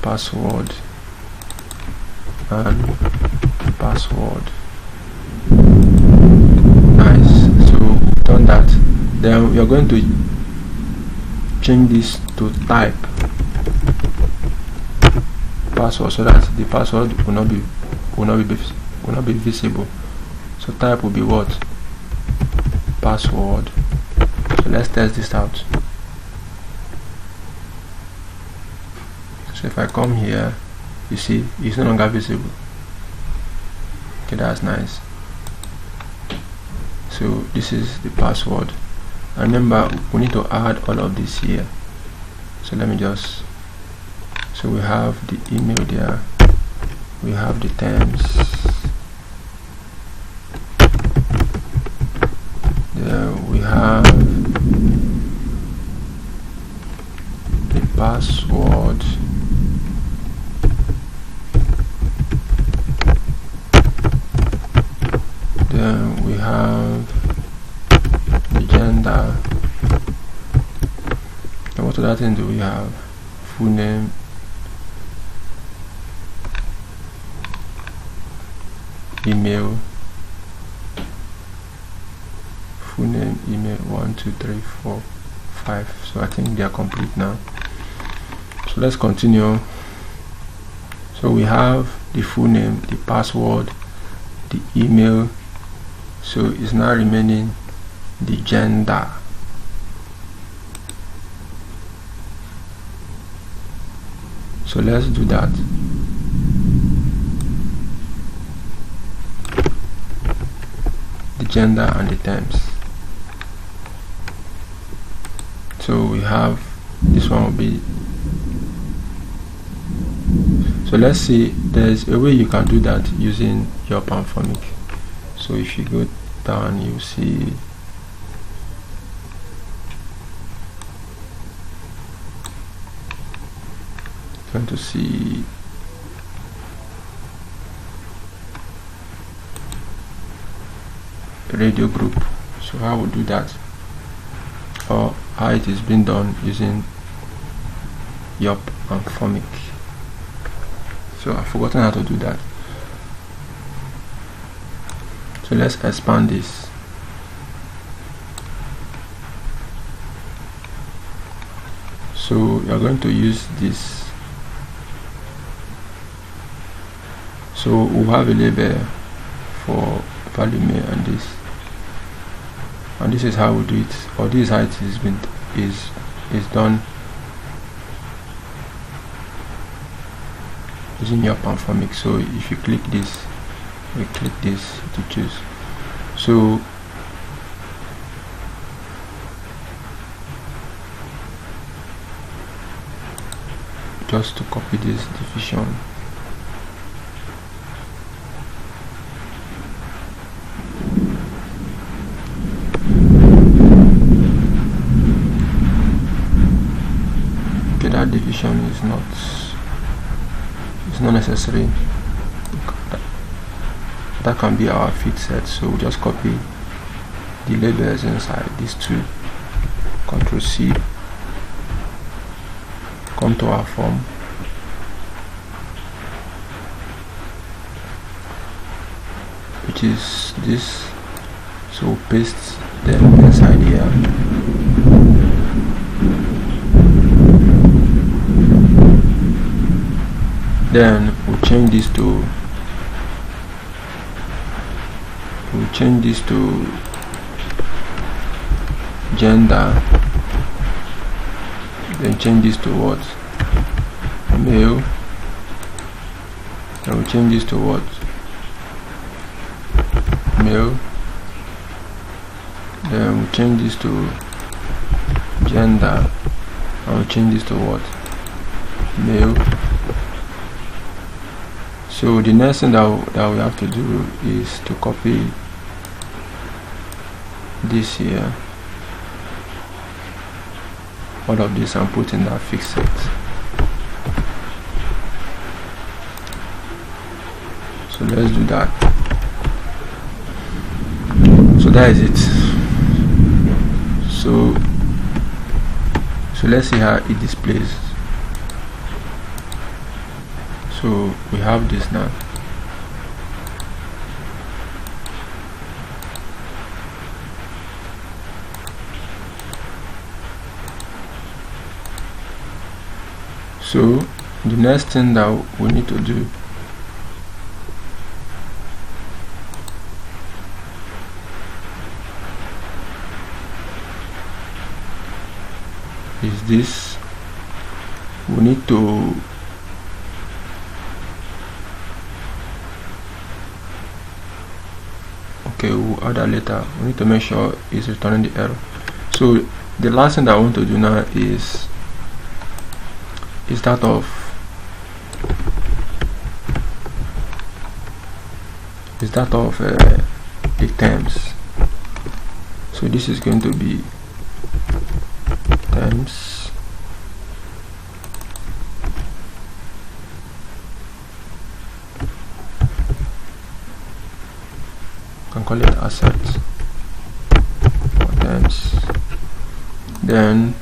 password, and password. Nice. So we've done that. Then we are going to change this to type password, so that the password will not be visible. So type will be what? Password. So let's test this out. So if I come here, you see it's no longer visible. Okay, that's nice. So this is the password. And remember, we need to add all of this here. So let me just, so we have the email there, we have the terms, there we have the password, then we have the gender. And what other thing do we have? Full name, email, full name, email, 1 2 3 4 5. So I think they are complete now. So let's continue. So we have the full name, the password, the email. So it's now remaining the gender. So let's do that. The gender and the terms. So we have this one will be, so let's see, there's a way you can do that using your Formik. So if you go down, you see going to see radio group. So how we do that, or how it is being done using Yup and Formik. So I've forgotten how to do that. So let's expand this. So you're going to use this. So we'll have a label for value mail and this. And this is how we do it, or this is how it is done. This using your Formik. So if you click this, you click this to choose. So just to copy this division, okay, that division is not necessary. That can be our fit set, so we'll just copy the labels inside these two. Ctrl C, come to our form, which is this, so we'll paste them inside here. Then we'll change this to gender, then change this to what? Male, and we'll change this to what? Male, then we'll change this to gender, and we'll change this to what? Male. So the next thing that we have to do is to copy this here, all of this, and put in that fixed set. So let's do that. So that is it. So let's see how it displays. So we have this now. So the next thing that we need to do is this. We need to we'll add that later. We need to make sure it's returning the error. So the last thing that I want to do now is that of the terms. So this is going to be terms, can call it assets or terms. Then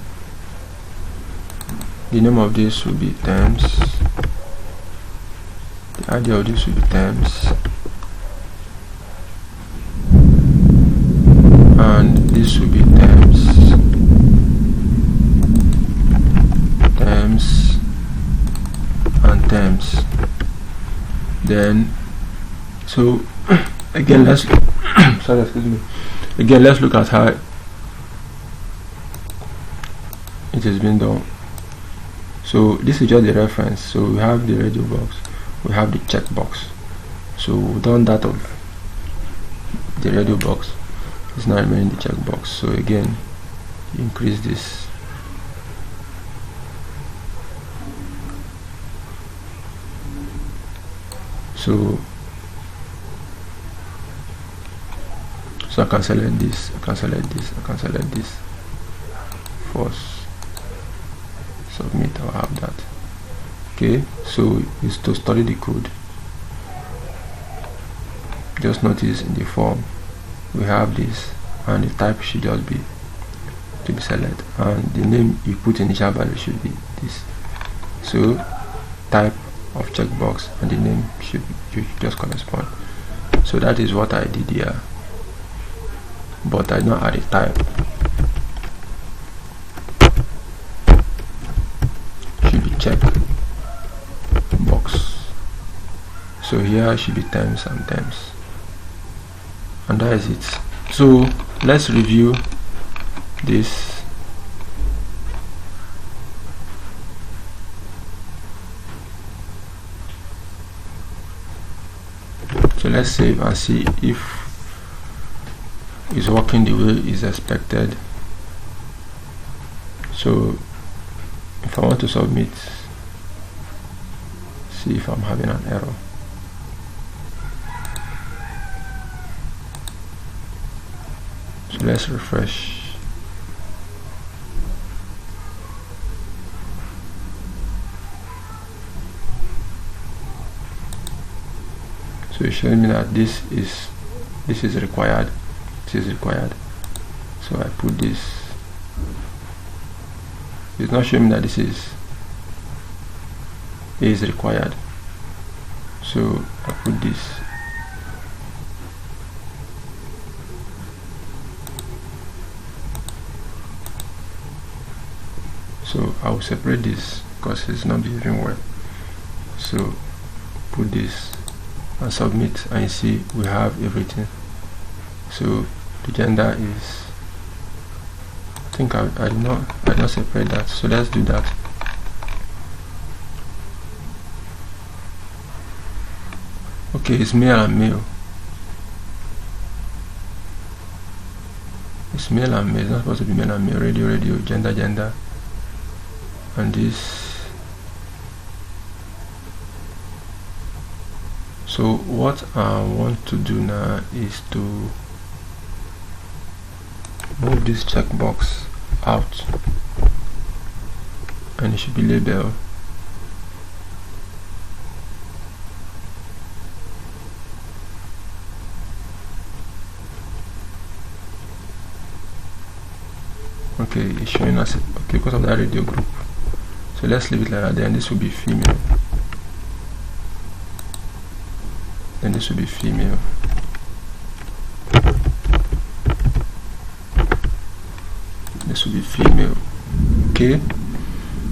the name of this will be terms, the ID of this will be terms, and this will be terms, and terms. Then so again, let's sorry, excuse me. Again, let's look at how it has been done. So this is just the reference. So we have the radio box, we have the checkbox. So we've done that of the radio box. It's now remaining the checkbox. So again, you increase this. So I can select this, I can select this, I can select this. Force submit, I'll have that. Okay, so it's to study the code. Just notice in the form we have this, and the type should just be to be selected, and the name you put initial value should be this. So type of checkbox and the name should just correspond. So that is what I did here, but I don't add a type. Should be check box. So here should be terms and terms, and that is it. So let's review this. let's save and see if it's working the way it's expected. So if I want to submit, see if I'm having an error. So let's refresh. So it's showing me that this is required. This is required. So I put this. It's not showing me that this is required. So I put this. So I will separate this because it's not behaving well. So put this and submit, and you see we have everything. So the gender is, I think I did not separate that. So let's do that. Okay, it's male and male. It's male and male. It's not supposed to be male and male. Radio, gender, and this. So what I want to do now is to move this checkbox out, and it should be labeled. Okay, it's showing us okay because of that radio group. So let's leave it like that. Then this will be female. Then this will be female. This will be female. Okay,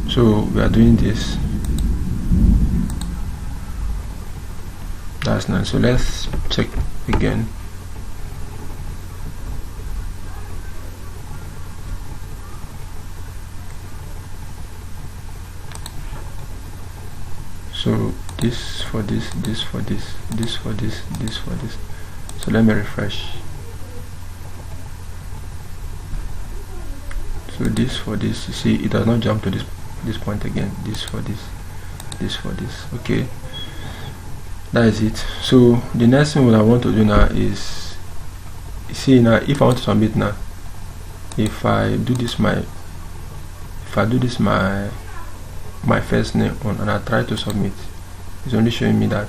so we are doing this. That's nice. So let's check again. So this for this, this for this, this for this, this for this. So let me refresh. So this for this, you see it does not jump to this point again. This for this, this for this. Okay, that is it. So the next thing what I want to do now is, you see now if I want to submit now, if I do this my first name on and I try to submit, it's only showing me that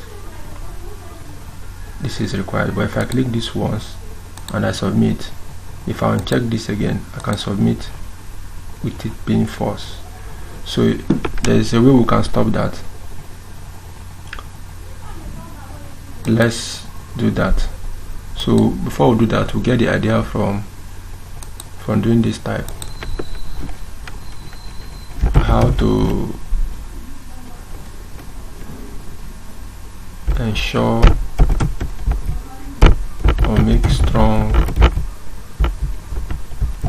this is required. But if I click this once and I submit, if I uncheck this again, I can submit with it being false. So there is a way we can stop that. Let's do that. So before we do that, we'll get the idea from doing this type, how to ensure or make strong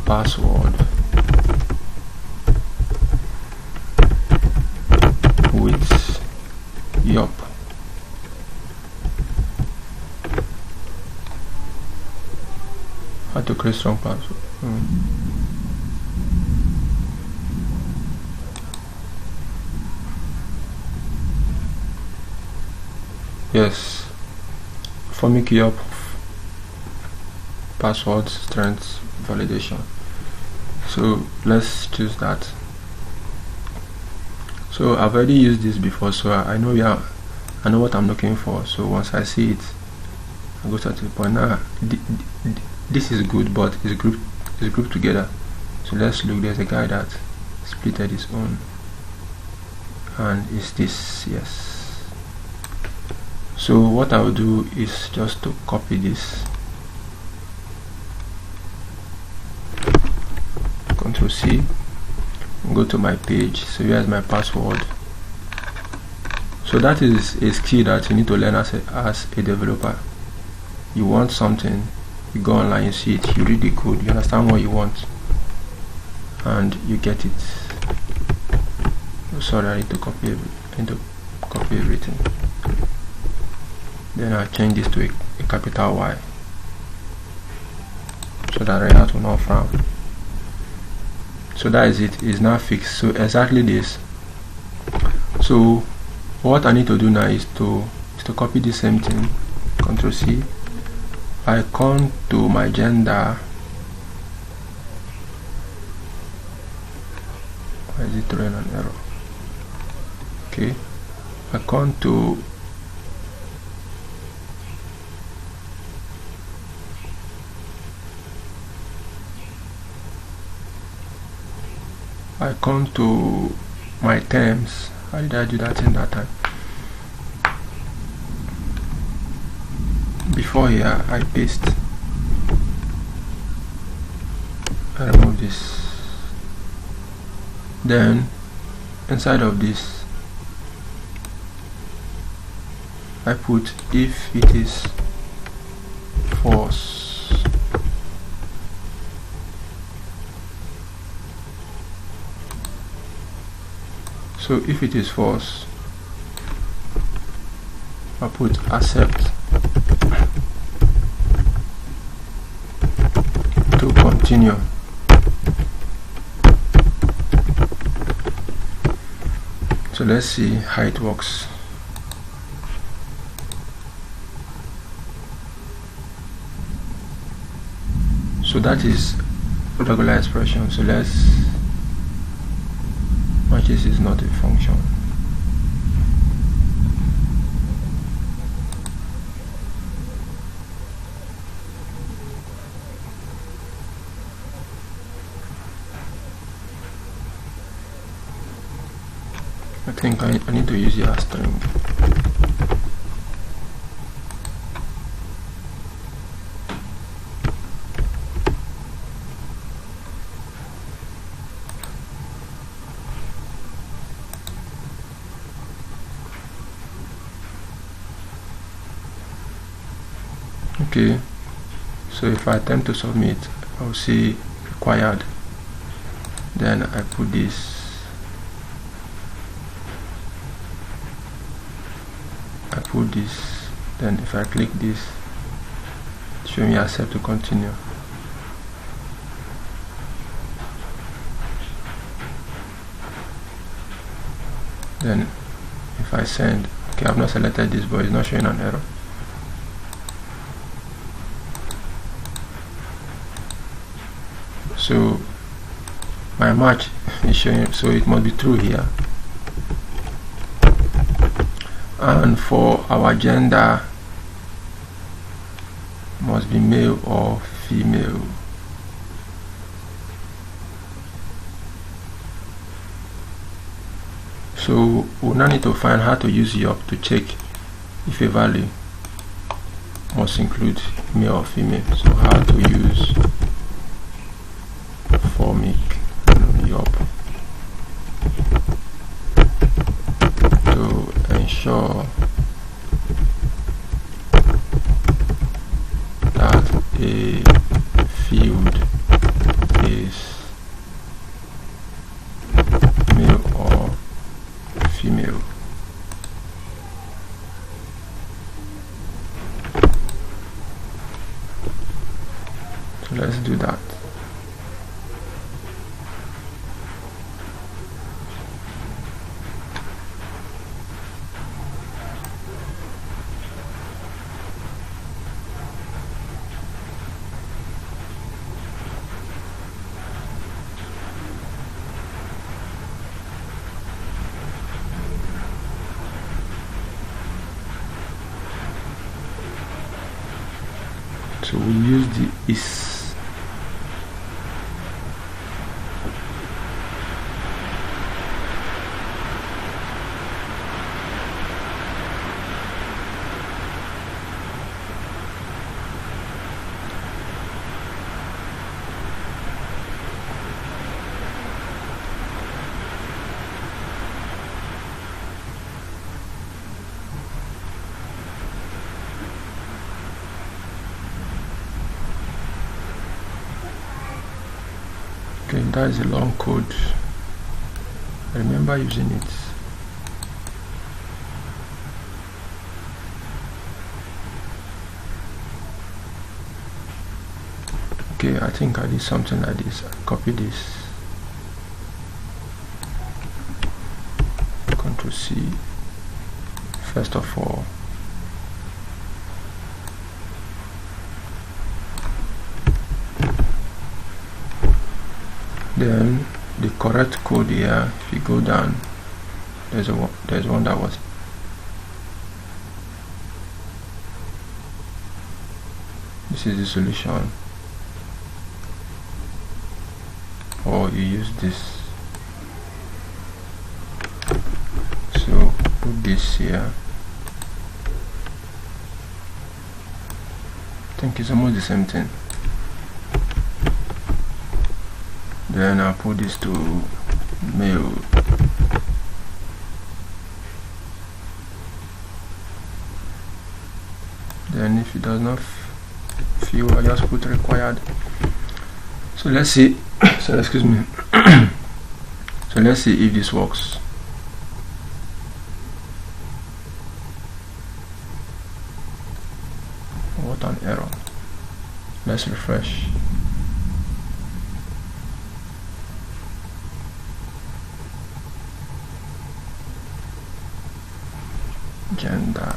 password with yup. How to create strong password. Yes, Formik yup password strength validation. So let's choose that. So I've already used this before, so I know I know what I'm looking for. So once I see it, I go to the point. Now this is good, but it's grouped together. So let's look. There's a guy that splitted his own, and it's this. Yes. So what I will do is just to copy this, Ctrl C, go to my page. So here's my password. So that is a skill that you need to learn as a developer. You want something, you go online, you see it, you read the code, you understand what you want, and you get it. Oh, sorry, I need to copy everything. Then I'll change this to a capital Y so that React will not frown. So that is it. It's now fixed. So exactly this. So what I need to do now is to copy the same thing. Ctrl C. I come to my gender. Why is it throwing an error? Okay. I come to my terms. How did I do that in that time? Before here, I paste. I remove this. Then inside of this, I put if it is false. So if it is false, I put accept to continue. So let's see how it works. So that is regular expression. So let's matches is not a function. I think I need to use your string. Okay, so if I attempt to submit, I'll see required. Then I put this. Then if I click this, show me accept to continue. Then if I send, okay, I've not selected this, but it's not showing an error. So my match is showing, so it must be true here. And for our gender, must be male or female. So we now need to find how to use yup to check if a value must include male or female. So how to use Formik yup to ensure that a field is male or female. So let's do that. So we use the is. Okay, that is a long code. I remember using it. Okay, I think I did something like this. Copy this, Ctrl C. First of all, then the correct code here, if you go down, there's one that was this is the solution, or you use this. So put this here. I think it's almost the same thing. Then I'll put this to mail. Then if it does not fill, I just put required. So let's see. So excuse me. So let's see if this works. What an error. Let's refresh. Gender.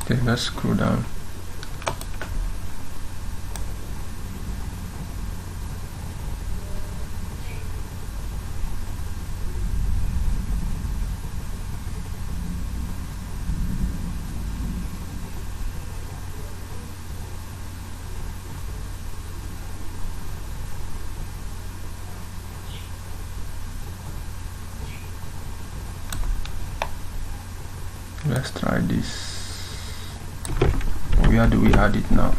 Okay, let's scroll down. Let's try this. Where do we add it now?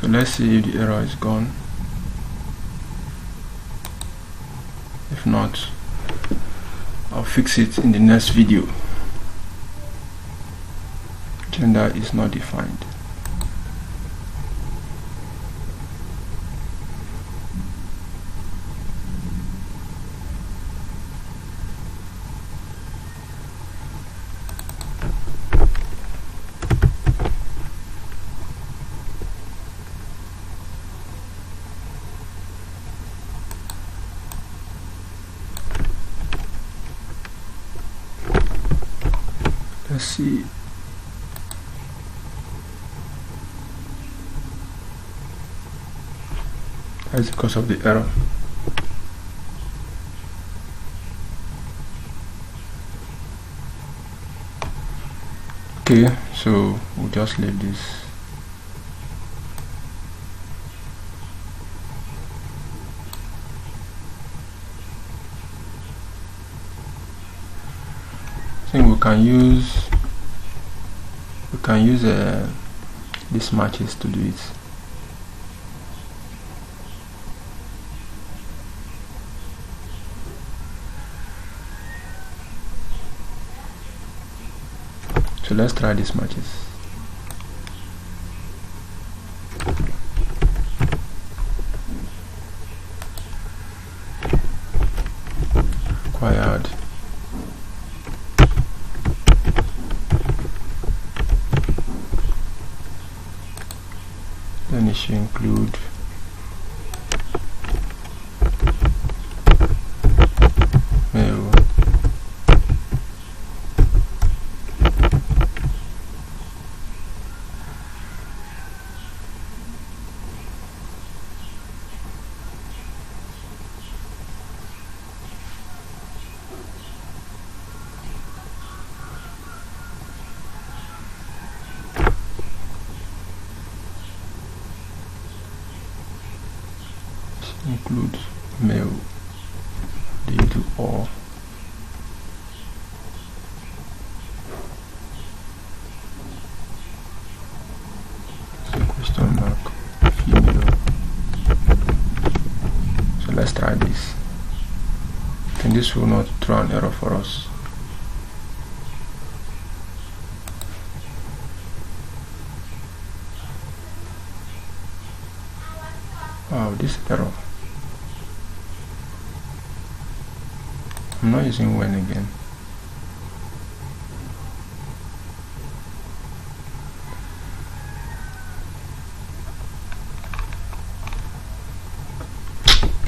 So let's see if the error is gone. If not, I'll fix it in the next video. Gender is not defined. Let's see. That's because of the error. Okay, so we'll just leave this. I think we can use these matches to do it. So let's try these matches. Required. should include mail. Include mail due to all. So question mark female. So let's try this. I think this will not throw an error for us. Wow, this error. I'm not using when again.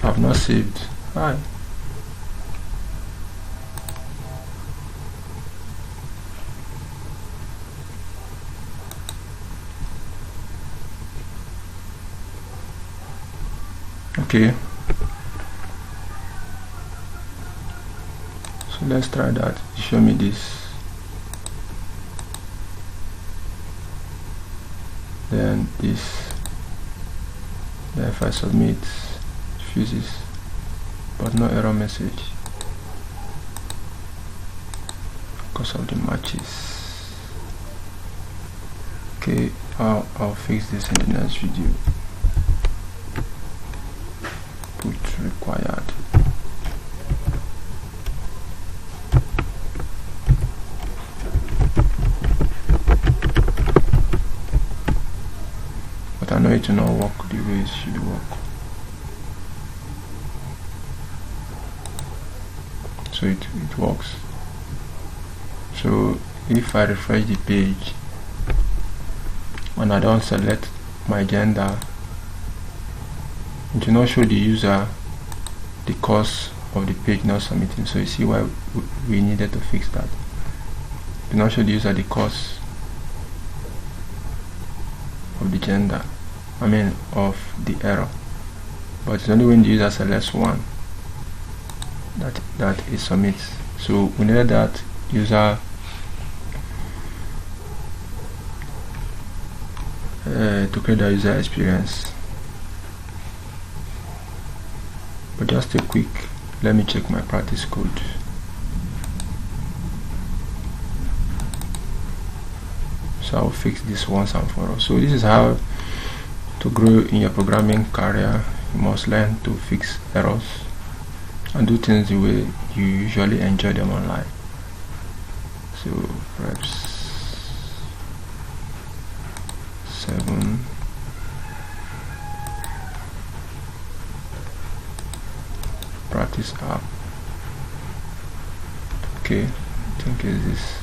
I've not saved. Hi. Okay. So let's try that. Show me this. Then this. Then if I submit, it fuses, but no error message because of the matches. Okay, I'll fix this in the next video. Put required. But I know it will not work the way it should work. So it works. So if I refresh the page and I don't select my gender, it will not show the user the cause of the page not submitting. So you see why we needed to fix that. It will not show the user the cause of the gender, of the error, but it's only when the user selects one that it submits. So we needed that user to create the user experience. But just a quick, let me check my practice code. So I'll fix this once and for all. So this is how to grow in your programming career. You must learn to fix errors and do things the way you usually enjoy them online. So perhaps 7. Practice app. Okay, I think it's this.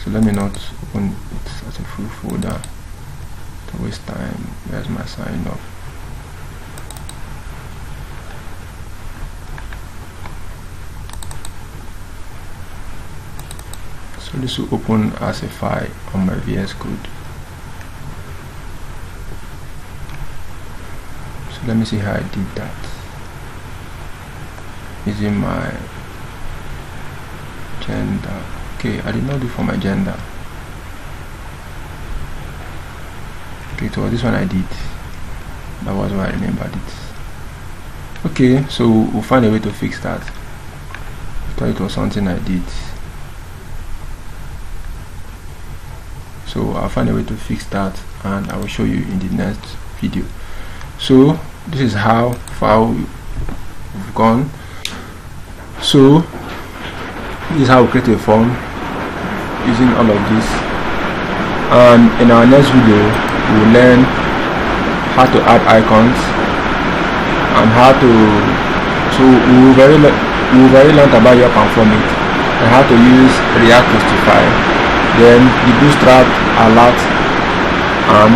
So let me not open it as a full folder to waste time. Where's my sign up? So this will open as a file on my VS Code. So let me see how I did that. Using my gender. Okay, I did not do for my gender. Okay, so this one I did. That was why I remembered it. Okay, so we'll find a way to fix that. I thought it was something I did. So I'll find a way to fix that and I will show you in the next video. So this is how far we've gone. So this is how we create a form using all of this, and in our next video we will learn how to add icons and how to, so we will very learn about your Formik and how to use React Testify, then the Bootstrap alert, and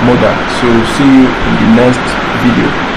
modal. So see you in the next video.